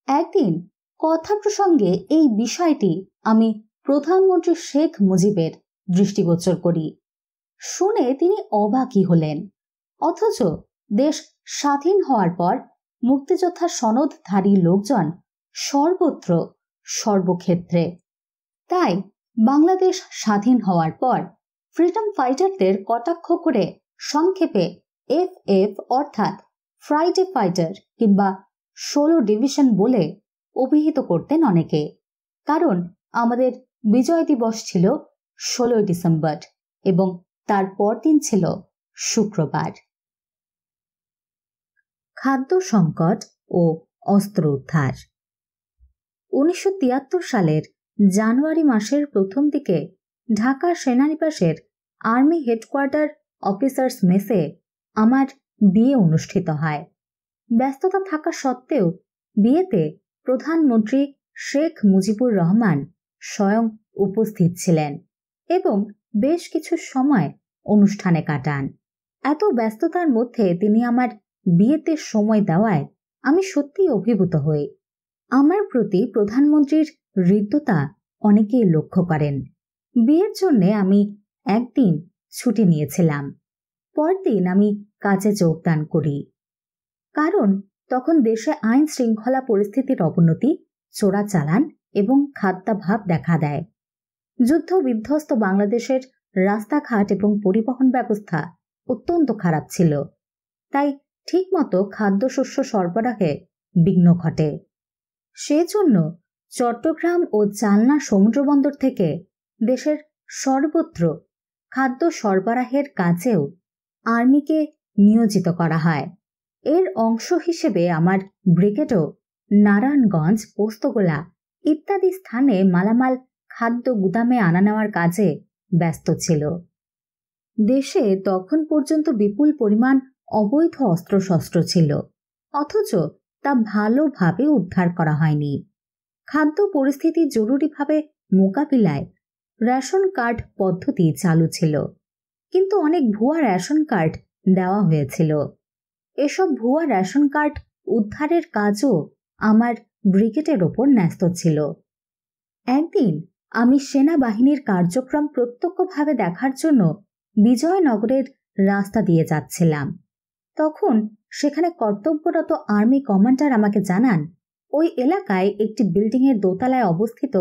একদিন কথা প্রসঙ্গে এই বিষয়টি আমি প্রধানমন্ত্রী শেখ মুজিবের দৃষ্টিগোচর করি। শুনে তিনি অবাকই হলেন। অথচ দেশ স্বাধীন হওয়ার পর মুক্তিযোদ্ধা সনদধারী লোকজন সর্বত্র সর্বক্ষেত্রে। তাই বাংলাদেশ স্বাধীন হওয়ার পর ফ্রিডম ফাইটারদের কটাক্ষ করে সংক্ষেপে FF অর্থাৎ ফ্রাইডে ফাইটার কিংবা 16 ডিভিশন বলে অভিহিত করতেন অনেকে। কারণ আমাদের বিজয় দিবস ছিল 16 ডিসেম্বর এবং তার পরদিন ছিল শুক্রবার। খাদ্য সংকট ও অস্ত্র উদ্ধার। 1973 সালের জানুয়ারি মাসের প্রথম দিকে ঢাকা সেনানিবাসের আর্মি হেডকোয়ার্টার অফিসার্স মেসে আমার বিয়ে অনুষ্ঠিত হয়। ব্যস্ততা থাকা সত্ত্বেও বিয়েতে প্রধানমন্ত্রী শেখ মুজিবুর রহমান স্বয়ং উপস্থিত ছিলেন এবং বেশ কিছু সময় অনুষ্ঠানে কাটান। এত ব্যস্ততার মধ্যে তিনি আমার বিয়েতে সময় দেওয়ায় আমি সত্যিই অভিভূত হই। আমার প্রতি প্রধানমন্ত্রীর হৃদ্যতা অনেকেই লক্ষ্য করেন। বিয়ের জন্য আমি একদিন ছুটি নিয়েছিলাম। পরদিন আমি কাজে যোগদান করি, কারণ তখন দেশে আইন শৃঙ্খলা পরিস্থিতির অবনতি, চোরাচালান এবং খাদ্যাভাব দেখা দেয়। যুদ্ধ বিধ্বস্ত বাংলাদেশের রাস্তাঘাট এবং পরিবহন ব্যবস্থা অত্যন্ত খারাপ ছিল, তাই ঠিকমতো খাদ্যশস্য সরবরাহে বিঘ্ন ঘটে। সেজন্য চট্টগ্রাম ও চালনা সমুদ্রবন্দর থেকে দেশের সর্বত্র খাদ্য সরবরাহের কাজেও আর্মিকে নিয়োজিত করা হয়। এর অংশ হিসেবে আমার ব্রিগেডও নারায়ণগঞ্জ, পোস্তগোলা ইত্যাদি স্থানে মালামাল খাদ্য গুদামে আনা নেওয়ার কাজে ব্যস্ত ছিল। দেশে তখন পর্যন্ত বিপুল পরিমাণ অবৈধ অস্ত্রশস্ত্র ছিল, অথচ তা ভালোভাবে উদ্ধার করা হয়নি। খাদ্য পরিস্থিতি জরুরিভাবে মোকাবিলায় রেশন কার্ড পদ্ধতি চালু ছিল, কিন্তু অনেক ভুয়া রেশন কার্ড দেওয়া হয়েছিল। এসব ভুয়া রেশন কার্ড উদ্ধারের কাজও আমার ব্রিগেডের ওপর ন্যস্ত ছিল। একদিন আমি সেনাবাহিনীর কার্যক্রম প্রত্যক্ষভাবে দেখার জন্য বিজয়নগরের রাস্তা দিয়ে যাচ্ছিলাম। তখন সেখানে কর্তব্যরত আর্মি কমান্ডার আমাকে জানান, ওই এলাকায় একটি বিল্ডিংয়ের দোতলায় অবস্থিত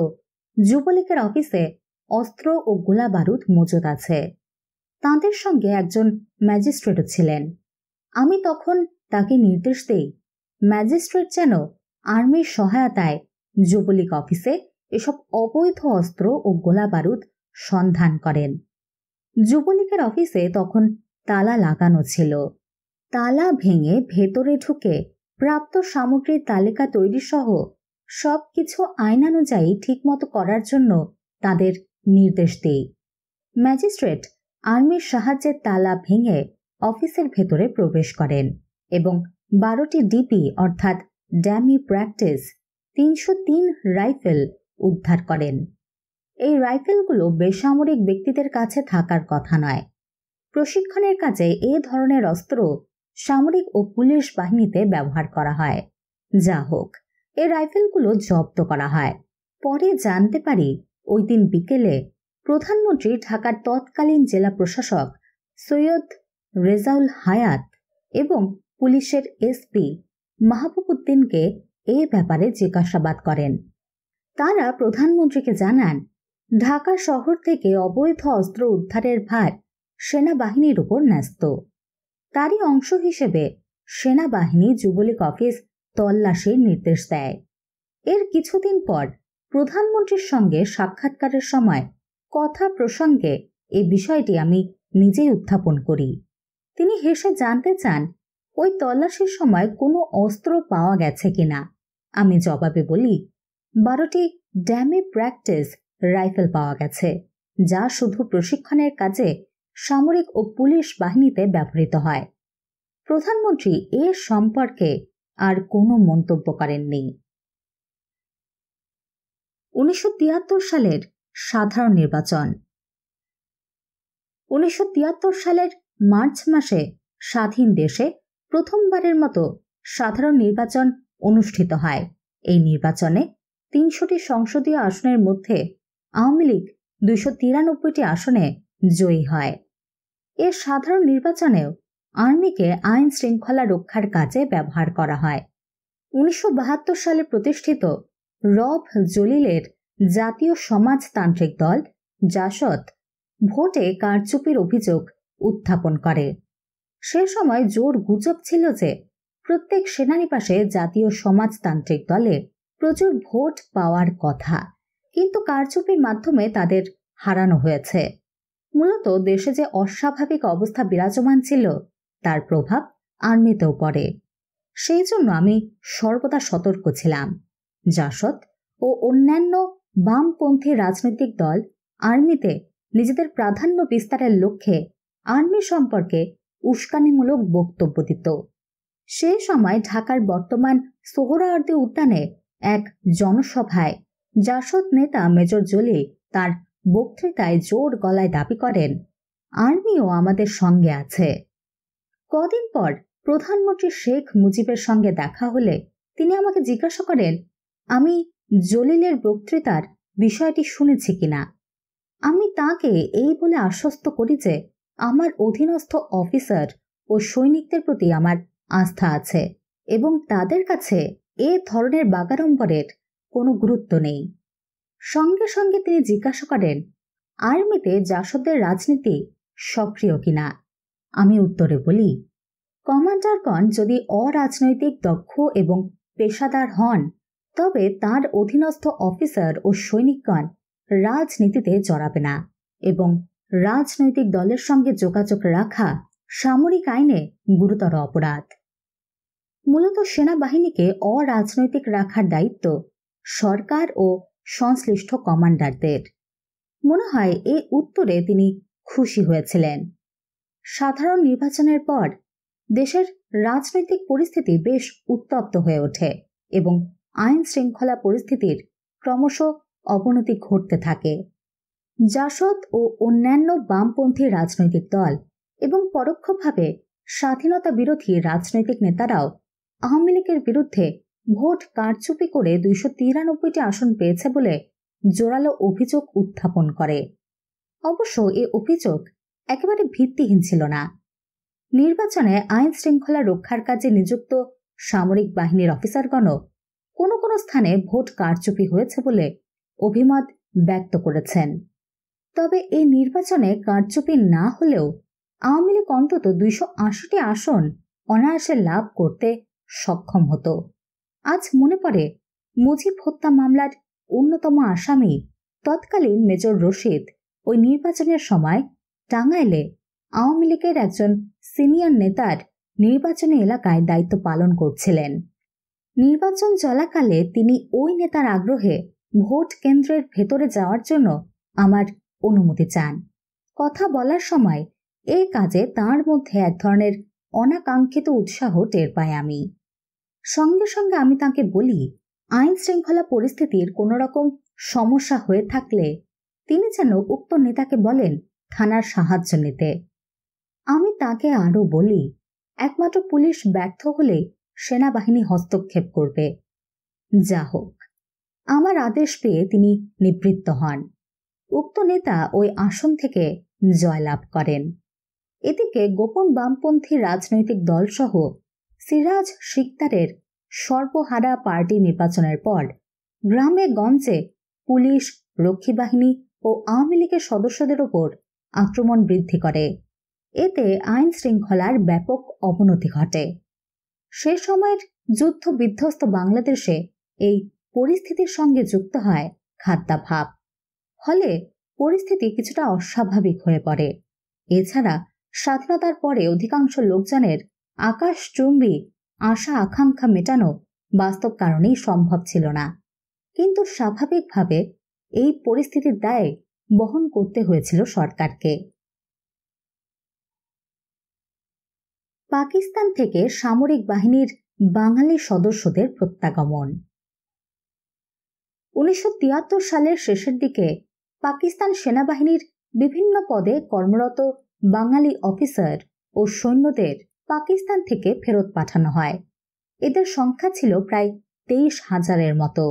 যুবলীগের অফিসে অস্ত্র ও গোলা বারুদ মজুদ আছে। তাঁদের সঙ্গে একজন ম্যাজিস্ট্রেটও ছিলেন। আমি তখন তাকে নির্দেশ দেই ম্যাজিস্ট্রেট যেন আর্মির সহায়তায় যুবলীগ অফিসে এসব অবৈধ অস্ত্র ও গোলা বারুদ সন্ধান করেন। যুবলীগের অফিসে তখন তালা লাগানো ছিল। তালা ভেঙে ভেতরে ঢুকে প্রাপ্ত সামগ্রীর তালিকা তৈরি সহ সবকিছু আইনানুযায়ী ঠিকমতো করার জন্য তাদের নির্দেশ দেই। ম্যাজিস্ট্রেট আর্মির সাহায্যে তালা ভেঙে অফিসের ভেতরে প্রবেশ করেন এবং 12টি ডিপি অর্থাৎ ড্যামি প্র্যাকটিস 303 রাইফেল উদ্ধার করেন। এই রাইফেলগুলো বেসামরিক ব্যক্তিদের কাছে থাকার কথা নয়। প্রশিক্ষণের কাজে এ ধরনের অস্ত্র সামরিক ও পুলিশ বাহিনীতে ব্যবহার করা হয়। যা হোক, এই রাইফেলগুলো জব্দ করা হয়। পরে জানতে পারি ওই দিন বিকেলে প্রধানমন্ত্রী ঢাকার তৎকালীন জেলা প্রশাসক সৈয়দ রেজাউল হায়াত এবং পুলিশের এসপি মাহবুব উদ্দিনকে এ ব্যাপারে জিজ্ঞাসাবাদ করেন। তারা প্রধানমন্ত্রীকে জানান, ঢাকা শহর থেকে অবৈধ অস্ত্র উদ্ধারের ভার সেনাবাহিনীর উপর ন্যস্ত। তারই অংশ হিসেবে সেনাবাহিনী যুবলীগ অফিস তল্লাশির নির্দেশ দেয়। এর কিছুদিন পর প্রধানমন্ত্রীর সঙ্গে সাক্ষাৎকারের সময় কথা প্রসঙ্গে এই বিষয়টি আমি নিজেই উত্থাপন করি। তিনি হেসে জানতে চান, ওই তল্লাশির সময় কোনো অস্ত্র পাওয়া গেছে কিনা। আমি জবাবে বলি, 12টি ড্যামি প্র্যাকটিস রাইফেল পাওয়া গেছে, যা শুধু প্রশিক্ষণের কাজে সামরিক ও পুলিশ বাহিনীতে ব্যবহৃত হয়। প্রধানমন্ত্রী এ সম্পর্কে আর কোনো মন্তব্য করেননি। 1973 সালের সাধারণ নির্বাচন। 1973 সালের মার্চ মাসে স্বাধীন দেশে প্রথমবারের মতো সাধারণ নির্বাচন অনুষ্ঠিত হয়। এই নির্বাচনে 300টি সংসদীয় আসনের মধ্যে আওয়ামী লীগ 293টি আসনে জয়ী হয়। এ সাধারণ নির্বাচনেও আর্মিকে আইন শৃঙ্খলা রক্ষার কাজে ব্যবহার করা হয়। 1972 সালে প্রতিষ্ঠিত রব জলিলের জাতীয় সমাজতান্ত্রিক দল জাসদ ভোটে কারচুপির অভিযোগ উত্থাপন করে। সে সময় জোর গুজব ছিল যে প্রত্যেক সেনানিবাসে জাতীয় সমাজতান্ত্রিক দলে প্রচুর ভোট পাওয়ার কথা, কিন্তু কারচুপির মাধ্যমে তাদের হারানো হয়েছে। মূলত দেশে যে অস্বাভাবিক অবস্থা বিরাজমান ছিল তার প্রভাব আর্মিতেও পড়ে। সেই জন্য আমি সর্বদা সতর্ক ছিলাম। জাসদ ও অন্যান্য বামপন্থী রাজনৈতিক দল আর্মিতে নিজেদের প্রাধান্য বিস্তারের লক্ষ্যে আর্মি সম্পর্কে উস্কানিমূলক বক্তব্য দিত। সে সময় ঢাকার বর্তমান সোহরাওয়ার্দী উদ্যানে এক জনসভায় জাসদ নেতা মেজর জলিল তার বক্তৃতায় জোর গলায় দাবি করেন, আর্মিও আমাদের সঙ্গে আছে। কদিন পর প্রধানমন্ত্রী শেখ মুজিবের সঙ্গে দেখা হলে তিনি আমাকে জিজ্ঞাসা করেন, আমি জলিলের বক্তৃতার বিষয়টি শুনেছি কিনা। আমি তাকে এই বলে আশ্বস্ত করি যে আমার অধীনস্থ অফিসার ও সৈনিকদের প্রতি আমার আস্থা আছে এবং তাদের কাছে এ ধরনের বাগাড়ম্বরের কোনো গুরুত্ব নেই। সঙ্গে সঙ্গে তিনি জিজ্ঞাসা করেন, আর্মিতে জাসদের রাজনীতি সক্রিয় কিনা। আমি উত্তরে বলি, কমান্ডারগণ যদি অরাজনৈতিক, দক্ষ এবং পেশাদার হন তবে তার অধীনস্থ অফিসার ও সৈনিকগণ রাজনীতিতে জড়াবে না এবং রাজনৈতিক দলের সঙ্গে যোগাযোগ রাখা সামরিক আইনে গুরুতর অপরাধ। মূলত সেনাবাহিনীকে অরাজনৈতিক রাখার দায়িত্ব সরকার ও সংশ্লিষ্ট কমান্ডারদের। মনে হয় এই উত্তরে তিনি খুশি হয়েছিলেন। সাধারণ নির্বাচনের পর দেশের রাজনৈতিক পরিস্থিতি বেশ উত্তপ্ত হয়ে ওঠে এবং আইন শৃঙ্খলা পরিস্থিতির ক্রমশ অবনতি ঘটতে থাকে। জাসদ ও অন্যান্য বামপন্থী রাজনৈতিক দল এবং পরোক্ষভাবে স্বাধীনতা বিরোধী রাজনৈতিক নেতারাও আওয়ামী লীগের বিরুদ্ধে ভোট কারচুপি করে 293টি আসন পেয়েছে বলে জোরালো অভিযোগ উত্থাপন করে। অবশ্য এ অভিযোগ একেবারে ভিত্তিহীন ছিল না। নির্বাচনে আইন শৃঙ্খলা রক্ষার কাজে নিযুক্ত সামরিক বাহিনীর অফিসারগণও কোনো কোনো স্থানে ভোট কারচুপি হয়েছে বলে অভিমত ব্যক্ত করেছেন। তবে এই নির্বাচনে কারচুপি না হলেও আওয়ামী লীগ অন্তত 280টি আসন অনায়াসে লাভ করতে সক্ষম হতো। আজ মনে পড়ে, মুজিব হত্যা মামলার অন্যতম আসামি তৎকালীন মেজর রশিদ ওই নির্বাচনের সময় টাঙ্গাইলে আওয়ামী লীগের একজন সিনিয়র নেতার নির্বাচনী এলাকায় দায়িত্ব পালন করছিলেন। নির্বাচন চলাকালে তিনি ওই নেতার আগ্রহে ভোট কেন্দ্রের ভেতরে যাওয়ার জন্য আমার অনুমতি চান। কথা বলার সময় এই কাজে তার মধ্যে এক ধরনের অনাকাঙ্ক্ষিত উৎসাহ টের পাই আমি। সঙ্গে সঙ্গে আমি তাকে বলি, আইন শৃঙ্খলা পরিস্থিতির কোনো রকম সমস্যা হয়ে থাকলে তিনি যেন উক্ত নেতাকে বলেন থানার সাহায্য নিতে। আমি তাকে আরো বলি, একমাত্র পুলিশ ব্যর্থ হলে সেনাবাহিনী হস্তক্ষেপ করবে। যা হোক, আমার আদেশ পেয়ে তিনি নিবৃত্ত হন। উক্ত নেতা ওই আসন থেকে জয়লাভ করেন। এদিকে গোপন বামপন্থী রাজনৈতিক দলসহ সিরাজ শিকদারের সর্বহারা পার্টি নির্বাচনের পর গ্রামে গঞ্জে পুলিশ, রক্ষী বাহিনী ও আওয়ামী লীগের সদস্যদের ওপর আক্রমণ বৃদ্ধি করে। এতে আইন শৃঙ্খলার ব্যাপক অবনতি ঘটে। সে সময়ের যুদ্ধ বিধ্বস্ত বাংলাদেশে এই পরিস্থিতির সঙ্গে যুক্ত হয় খাদ্যাভাব। ফলে পরিস্থিতি কিছুটা অস্বাভাবিক হয়ে পড়ে। এছাড়া স্বাধীনতার পরে অধিকাংশ লোকজনের আকাশচুম্বী আশা আকাঙ্ক্ষা মেটানো বাস্তব কারণেই সম্ভব ছিল না। কিন্তু স্বাভাবিকভাবে এই পরিস্থিতির দায় বহন করতে হয়েছিল সরকারকে। পাকিস্তান থেকে সামরিক বাহিনীর বাঙালি সদস্যদের প্রত্যাগমন। 1973 সালের শেষের দিকে পাকিস্তান সেনাবাহিনীর বিভিন্ন পদে কর্মরত বাঙালি অফিসার ও সৈন্যদের পাকিস্তান থেকে ফেরত পাঠানো হয়। এদের সংখ্যা ছিল প্রায় 23,000-এর মতো।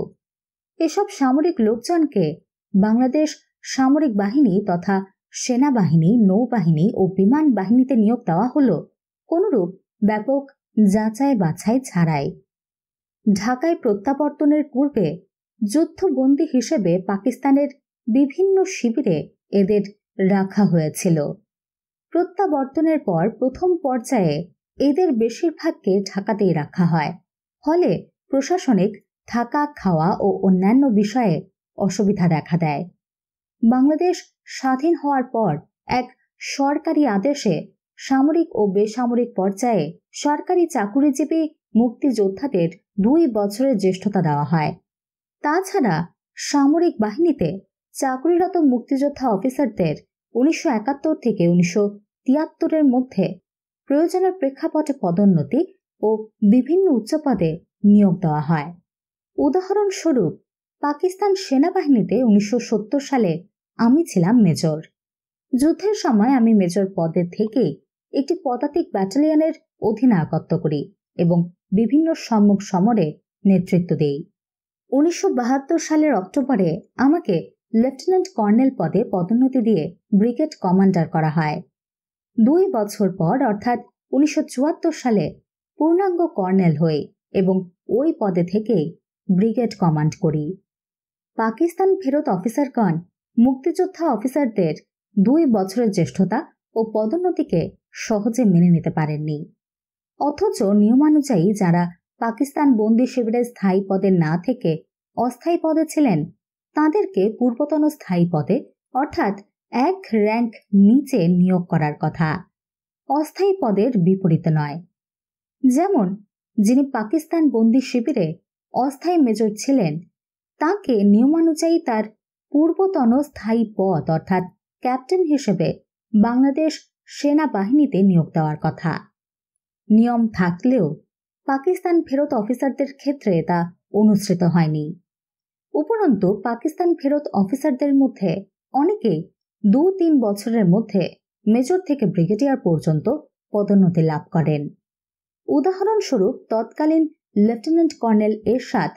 এসব সামরিক লোকজনকে বাংলাদেশ সামরিক বাহিনী তথা সেনাবাহিনী, নৌবাহিনী ও বিমান বাহিনীতে নিয়োগ দেওয়া হলো কোনরূপ ব্যাপক যাচাই বাছাই ছাড়াই। ঢাকায় প্রত্যাবর্তনের পূর্বে যুদ্ধবন্দী হিসেবে পাকিস্তানের বিভিন্ন শিবিরে এদের রাখা হয়েছিল। প্রত্যাবর্তনের পর প্রথম পর্যায়ে এদের বেশিরভাগকে ঢাকাতেই রাখা হয়। ফলে প্রশাসনিক, থাকা, খাওয়া ও অন্যান্য বিষয়ে অসুবিধা দেখা দেয়। বাংলাদেশ স্বাধীন হওয়ার পর এক সরকারি আদেশে সামরিক ও বেসামরিক পর্যায়ে সরকারি চাকুরিজীবী মুক্তিযোদ্ধাদের 2 বছরের জ্যেষ্ঠতা দেওয়া হয়। তাছাড়া সামরিক বাহিনীতে চাকুরিরত মুক্তিযোদ্ধা অফিসারদের 1971 থেকে 1973-এর মধ্যে প্রয়োজনের প্রেক্ষাপটে পদোন্নতি ও বিভিন্ন উচ্চপদে নিয়োগ দেওয়া হয়। উদাহরণস্বরূপ পাকিস্তান সেনাবাহিনীতে 1970 সালে আমি ছিলাম মেজর। যুদ্ধের সময় আমি মেজর পদে থেকেই একটি পদাতিক ব্যাটালিয়নের অধিনায়কত্ব করি এবং বিভিন্ন সম্মুখ সমরে নেতৃত্ব দেই। 1972 সালের অক্টোবরে আমাকে লেফটেন্যান্ট কর্নেল পদে পদোন্নতি দিয়ে ব্রিগেড কমান্ডার করা হয়। 2 বছর পর অর্থাৎ 1974 সালে পূর্ণাঙ্গ কর্নেল হই এবং ওই পদে থেকেই ব্রিগেড কমান্ড করি। পাকিস্তান ফেরত অফিসারগণ মুক্তিযোদ্ধা অফিসারদের 2 বছরের জ্যেষ্ঠতা ও পদোন্নতিকে সহজে মেনে নিতে পারেননি। অথচ নিয়মানুযায়ী যারা পাকিস্তান বন্দি শিবিরে স্থায়ী পদে না থেকে অস্থায়ী পদে ছিলেন তাদেরকে পূর্বতন স্থায়ী পদে অর্থাৎ এক র্যাঙ্ক নিচে নিয়োগ করার কথা, অস্থায়ী পদের বিপরীতে নয়। যেমন যিনি পাকিস্তান বন্দি শিবিরে অস্থায়ী মেজর ছিলেন তাকে নিয়মানুযায়ী তার পূর্বতন স্থায়ী পদ অর্থাৎ ক্যাপ্টেন হিসেবে বাংলাদেশ সেনাবাহিনীতে নিয়োগ দেওয়ার কথা। নিয়ম থাকলেও পাকিস্তান ফেরত অফিসারদের ক্ষেত্রে তা অনুসৃত হয়নি। উপরন্তু পাকিস্তান ফেরত অফিসারদের মধ্যে অনেকেই 2-3 বছরের মধ্যে মেজর থেকে ব্রিগেডিয়ার পর্যন্ত পদোন্নতি লাভ করেন। উদাহরণস্বরূপ তৎকালীন লেফটেন্যান্ট কর্নেল এরশাদ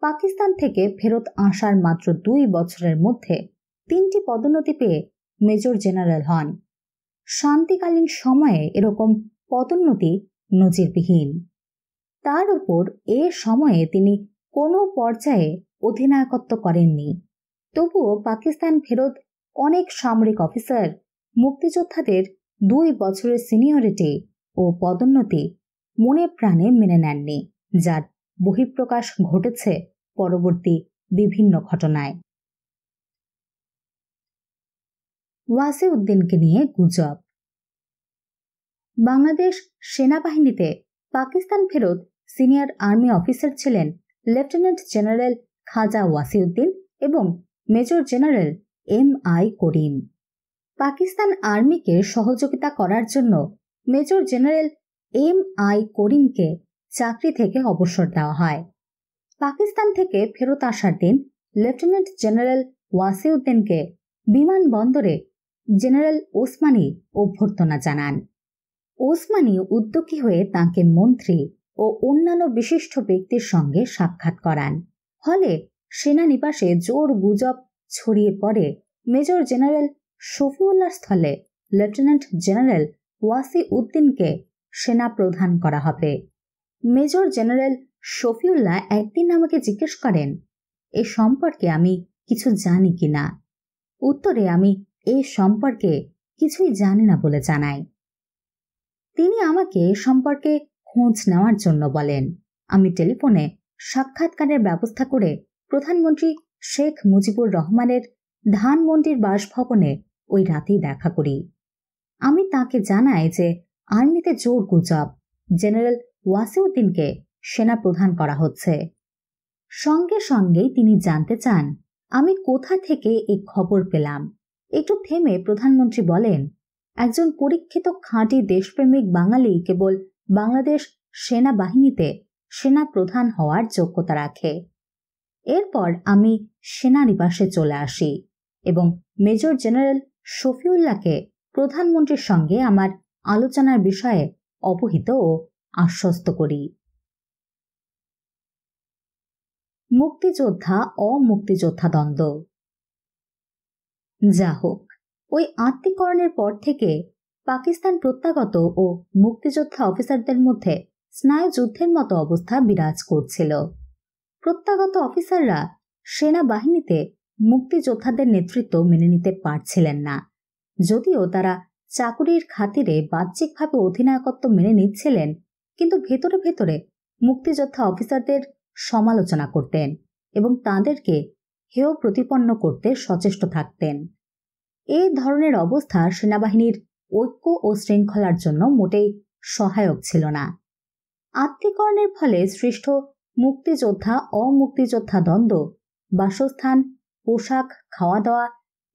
পাকিস্তান থেকে ফেরত আসার মাত্র 2 বছরের মধ্যে 3টি পদোন্নতি পেয়ে মেজর জেনারেল হন। শান্তিকালীন সময়ে এরকম পদোন্নতি নজিরবিহীন। তার উপর এ সময়ে তিনি কোনো পর্যায়ে অধিনায়কত্ব করেননি। তবুও পাকিস্তান ফেরত অনেক সামরিক অফিসার মুক্তিযোদ্ধাদের 2 বছরের সিনিয়রিটি ও পদোন্নতি মনে প্রাণে মেনে নেননি, যার বহিঃপ্রকাশ ঘটেছে পরবর্তী বিভিন্ন ঘটনায়। ওয়াসিউদ্দিনকে নিয়ে গুজব। বাংলাদেশ সেনাবাহিনীতে পাকিস্তান ফেরত সিনিয়র আর্মি অফিসার ছিলেন লেফটেন্যান্ট জেনারেল খাজা ওয়াসিউদ্দিন এবং মেজর জেনারেল MI করিম। পাকিস্তান আর্মিকে সহযোগিতা করার জন্য মেজর জেনারেল MI করিমকে চাকরি থেকে অবসর দেওয়া হয়। পাকিস্তান থেকে ফেরত আসার দিন লেফটেন্যান্ট জেনারেল ওয়াসিউদ্দিনকে বিমানবন্দরে জেনারেল ওসমানী অভ্যর্থনা জানান। ওসমানী উদ্যোগী হয়ে তাঁকে মন্ত্রী ও অন্যান্য বিশিষ্ট ব্যক্তির সঙ্গে সাক্ষাৎ করান। ফলে সেনানিবাসে জোর গুজব ছড়িয়ে পড়ে মেজর জেনারেল শফিউল্লাহর স্থলে লেফটেন্যান্ট জেনারেল ওয়াসিউদ্দিনকে সেনা প্রধান করা হবে। মেজর জেনারেল শফিউল্লাহ একদিন আমাকে জিজ্ঞেস করেন, এ সম্পর্কে আমি কিছু জানি কিনা। উত্তরে আমি এই সম্পর্কে কিছুই জানি না বলে জানাই। তিনি আমাকে সম্পর্কে খোঁজ নেওয়ার জন্য বলেন। আমি টেলিফোনে সাক্ষাৎকারের ব্যবস্থা করে প্রধানমন্ত্রী শেখ মুজিবুর রহমানের ধানমন্ডির বাসভবনে ওই রাতেই দেখা করি। আমি তাকে জানাই যে আর্মিতে জোর গুজব, জেনারেল ওয়াসিউদ্দিনকে সেনা প্রধান করা হচ্ছে। সঙ্গে সঙ্গেই তিনি জানতে চান আমি কোথা থেকে এই খবর পেলাম। একটু থেমে প্রধানমন্ত্রী বলেন, একজন পরীক্ষিত খাঁটি দেশপ্রেমিক বাঙালি কেবল বাংলাদেশ সেনাবাহিনীতে সেনা প্রধান হওয়ার যোগ্যতা রাখে। এরপর আমি সেনানিবাসে চলে আসি এবং মেজর জেনারেল শফিউল্লাহকে প্রধানমন্ত্রীর সঙ্গে আমার আলোচনার বিষয়ে অবহিত ও আশ্বস্ত করি। মুক্তিযোদ্ধা অমুক্তিযোদ্ধা দ্বন্দ্ব। যা হোক, ওই আত্মীকরণের পর থেকে পাকিস্তান প্রত্যাগত ও মুক্তিযোদ্ধা অফিসারদের মধ্যে স্নায়ুযুদ্ধের মতো অবস্থা বিরাজ করছিল। প্রত্যাগত অফিসাররা সেনাবাহিনীতে মুক্তিযোদ্ধাদের নেতৃত্ব মেনে নিতে পারছিলেন না। যদিও তারা চাকুরির খাতিরে বাহ্যিকভাবে অধিনায়কত্ব মেনে নিচ্ছিলেন, কিন্তু ভেতরে ভেতরে মুক্তিযোদ্ধা অফিসারদের সমালোচনা করতেন এবং তাদেরকে হেয় প্রতিপন্ন করতে সচেষ্ট থাকতেন। এই ধরনের অবস্থা সেনাবাহিনীর ঐক্য ও শৃঙ্খলার জন্য মোটেই সহায়ক ছিল না। আত্মীকরণের ফলে সৃষ্ট মুক্তিযোদ্ধা অমুক্তিযোদ্ধা দ্বন্দ্ব, বাসস্থান, পোশাক, খাওয়া দাওয়া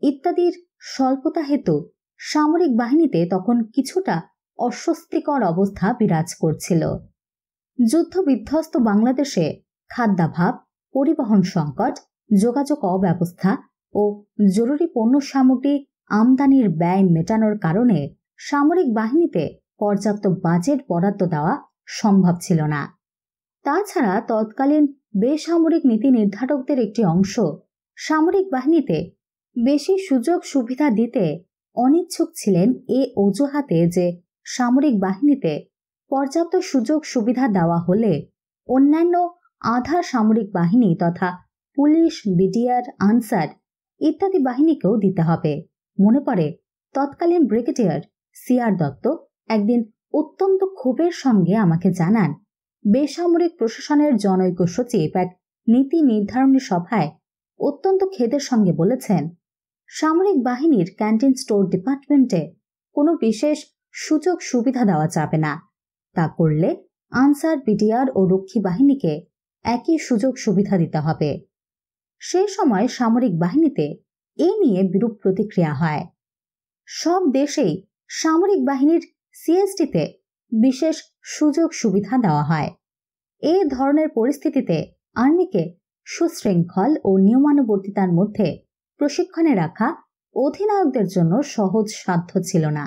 ইত্যাদির স্বল্পতা হেতু সামরিক বাহিনীতে তখন কিছুটা অস্বস্তিকর অবস্থা বিরাজ করছিল। যুদ্ধ বিধ্বস্ত বাংলাদেশে খাদ্যাভাব, পরিবহন সংকট, যোগাযোগ অব্যবস্থা ও জরুরি পণ্য সামগ্রী আমদানির ব্যয় মেটানোর কারণে সামরিক বাহিনীতে পর্যাপ্ত বাজেট বরাদ্দ দেওয়া সম্ভব ছিল না। তাছাড়া তৎকালীন বেসামরিক নীতি নির্ধারকদের একটি অংশ সামরিক বাহিনীতে বেশি সুযোগ সুবিধা দিতে অনিচ্ছুক ছিলেন এ অজুহাতে যে সামরিক বাহিনীতে পর্যাপ্ত সুযোগ সুবিধা দেওয়া হলে অন্যান্য আধা সামরিক বাহিনী তথা পুলিশ, বিডিআর, আনসার ইত্যাদি বাহিনীকেও দিতে হবে। মনে পড়ে তৎকালীন ব্রিগেডিয়ার সিআর দত্ত একদিন অত্যন্ত ক্ষোভের সঙ্গে আমাকে জানান, বেসামরিক প্রশাসনের জনৈক সচিব এক নীতি নির্ধারণী সভায় অত্যন্ত খেদের সঙ্গে বলেছেন, সামরিক বাহিনীর ক্যান্টিন স্টোর ডিপার্টমেন্টে কোনো বিশেষ সুযোগ সুবিধা দেওয়া যাবে না। তা করলে আনসার, বিডিআর ও রক্ষী বাহিনীকে একই সুযোগ সুবিধা দিতে হবে। সে সময় সামরিক বাহিনীতে এ নিয়ে বিরূপ প্রতিক্রিয়া হয়। সব দেশেই সামরিক বাহিনীর সিএসটিতে বিশেষ সুযোগ সুবিধা দেওয়া হয়। এ ধরনের পরিস্থিতিতে আর্মিকে সুশৃঙ্খল ও নিয়মানুবর্তিতার মধ্যে প্রশিক্ষণে রাখা অধিনায়কদের জন্য সহজ সাধ্য ছিল না।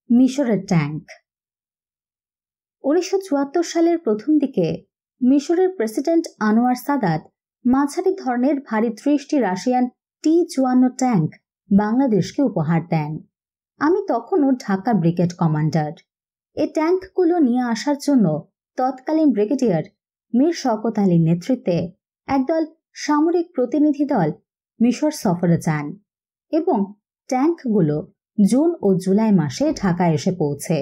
মিশরের ট্যাঙ্ক। 1974 সালের প্রথম দিকে মিশরের প্রেসিডেন্ট আনোয়ার সাদাত মাঝারি ধরনের ভারী 30টি রাশিয়ান T-54 ট্যাঙ্ক বাংলাদেশকে উপহার দেন। আমি তখনও ঢাকা ব্রিগেড কমান্ডার। এই ট্যাঙ্কগুলো নিয়ে আসার জন্য তৎকালীন ব্রিগেডিয়ার মীর শওকত আলীর নেতৃত্বে একদল সামরিক প্রতিনিধি দল মিশর সফরে যান এবং ট্যাঙ্কগুলো জুন ও জুলাই মাসে ঢাকায় এসে পৌঁছে।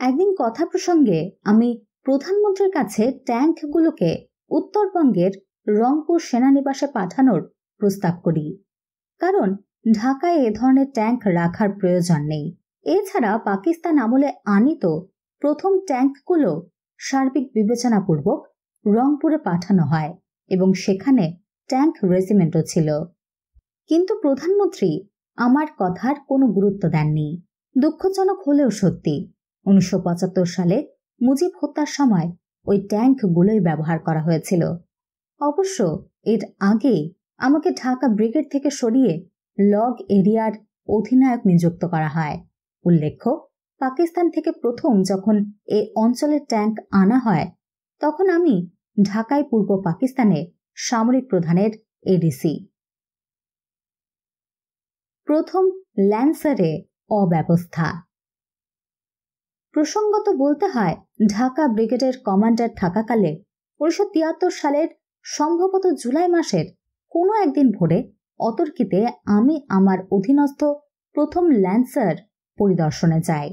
একদিন কথা প্রসঙ্গে আমি প্রধানমন্ত্রীর কাছে ট্যাঙ্কগুলোকে উত্তরবঙ্গের রংপুর সেনানিবাসে পাঠানোর প্রস্তাব করি, কারণ ঢাকায় এ ধরনের ট্যাঙ্ক রাখার প্রয়োজন নেই। এছাড়া পাকিস্তান আমলে আনিত প্রথম ট্যাঙ্কগুলো সার্বিক বিবেচনাপূর্বক রংপুরে পাঠানো হয় এবং সেখানে ট্যাঙ্ক রেজিমেন্টও ছিল। কিন্তু প্রধানমন্ত্রী আমার কথার কোনো গুরুত্ব দেননি। দুঃখজনক হলেও সত্যি, 1975 সালে মুজিব হত্যার সময় ওই ট্যাঙ্কগুলোই ব্যবহার করা হয়েছিল। অবশ্য এর আগেই আমাকে ঢাকা ব্রিগেড থেকে সরিয়ে লগ এরিয়ার অধিনায়ক নিযুক্ত করা হয়। উল্লেখ্য, পাকিস্তান থেকে প্রথম যখন এ অঞ্চলের ট্যাঙ্ক আনা হয় তখন আমি ঢাকায় পূর্ব পাকিস্তানে সামরিক প্রধানের এডিসি। প্রথম ল্যান্সারে অব্যবস্থা। প্রসঙ্গত বলতে হয়, ঢাকা ব্রিগেডের কমান্ডার থাকাকালে 1973 সালের সম্ভবত জুলাই মাসের কোনো একদিন ভোরে অতর্কিতে আমি আমার অধীনস্থ প্রথম ল্যান্সার পরিদর্শনে যাই।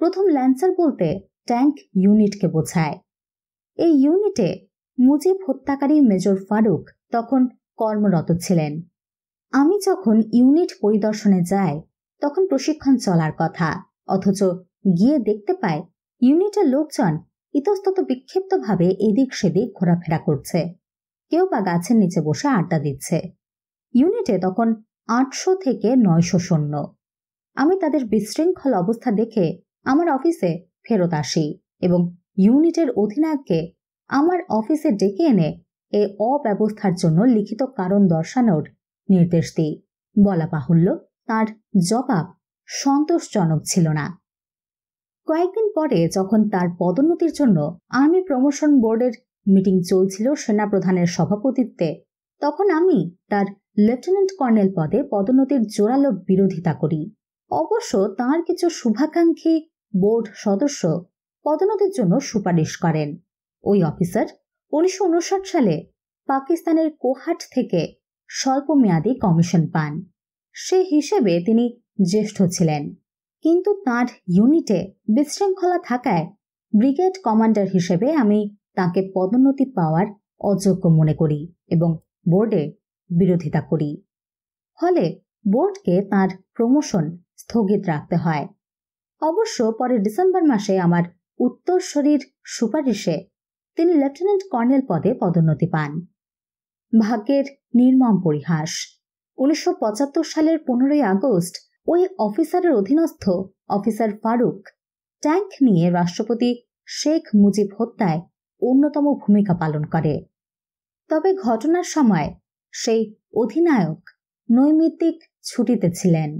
প্রথম ল্যান্সার বলতে ট্যাঙ্ক ইউনিটকে বোঝায়। এই ইউনিটে মুজিব হত্যাকারী মেজর ফারুক তখন কর্মরত ছিলেন। আমি যখন ইউনিট পরিদর্শনে যাই তখন প্রশিক্ষণ চলার কথা, অথচ গিয়ে দেখতে পাই ইউনিটের লোকজন ইতস্তত বিক্ষিপ্তভাবে এদিক সেদিক ঘোরাফেরা করছে, কেউ বা গাছের নিচে বসে আড্ডা দিচ্ছে। ইউনিটে তখন 800 থেকে 900 সৈন্য। আমি তাদের বিশৃঙ্খল অবস্থা দেখে আমার অফিসে ফেরত আসি এবং ইউনিটের অধিনায়ককে আমার অফিসে ডেকে এনে এ অব্যবস্থার জন্য লিখিত কারণ দর্শানোর নির্দেশ দিই। বলা বাহুল্য, তার জবাব সন্তোষজনক ছিল না। কয়েকদিন পরে যখন তার পদোন্নতির জন্য আর্মি প্রমোশন বোর্ডের মিটিং চলছিল সেনাপ্রধানের সভাপতিত্বে, তখন আমি তার লেফটেন্যান্ট কর্নেল পদে পদোন্নতির জোরালো বিরোধিতা করি। অবশ্য তার কিছু শুভাকাঙ্ক্ষী বোর্ড সদস্য পদোন্নতির জন্য সুপারিশ করেন। ওই অফিসার 1959 সালে পাকিস্তানের কোহাট থেকে স্বল্পমেয়াদী কমিশন পান। সে হিসেবে তিনি জ্যেষ্ঠ ছিলেন, কিন্তু তার ইউনিটে বিশৃঙ্খলা থাকায় ব্রিগেড কমান্ডার হিসেবে আমি তাকে পদোন্নতি পাওয়ার অযোগ্য মনে করি এবং বোর্ডে বিরোধিতা করি। ফলে বোর্ডকে তার প্রমোশন স্থগিত রাখতে হয়। অবশ্য পরে ডিসেম্বর মাসে আমার উত্তরসূরির সুপারিশে তিনি লেফটেন্যান্ট কর্নেল পদে পদোন্নতি পান। ভাগ্যের নির্মম পরিহাস, 1975 সালের 15ই আগস্ট ওই অফিসারের অধীনস্থ অফিসার ফারুক ট্যাঙ্ক নিয়ে রাষ্ট্রপতি শেখ মুজিব হত্যায় অন্যতম ভূমিকা পালন করে। তবে ঘটনার সময় সেই অধিনায়ক নৈমিত্তিক ছুটিতে ছিলেন।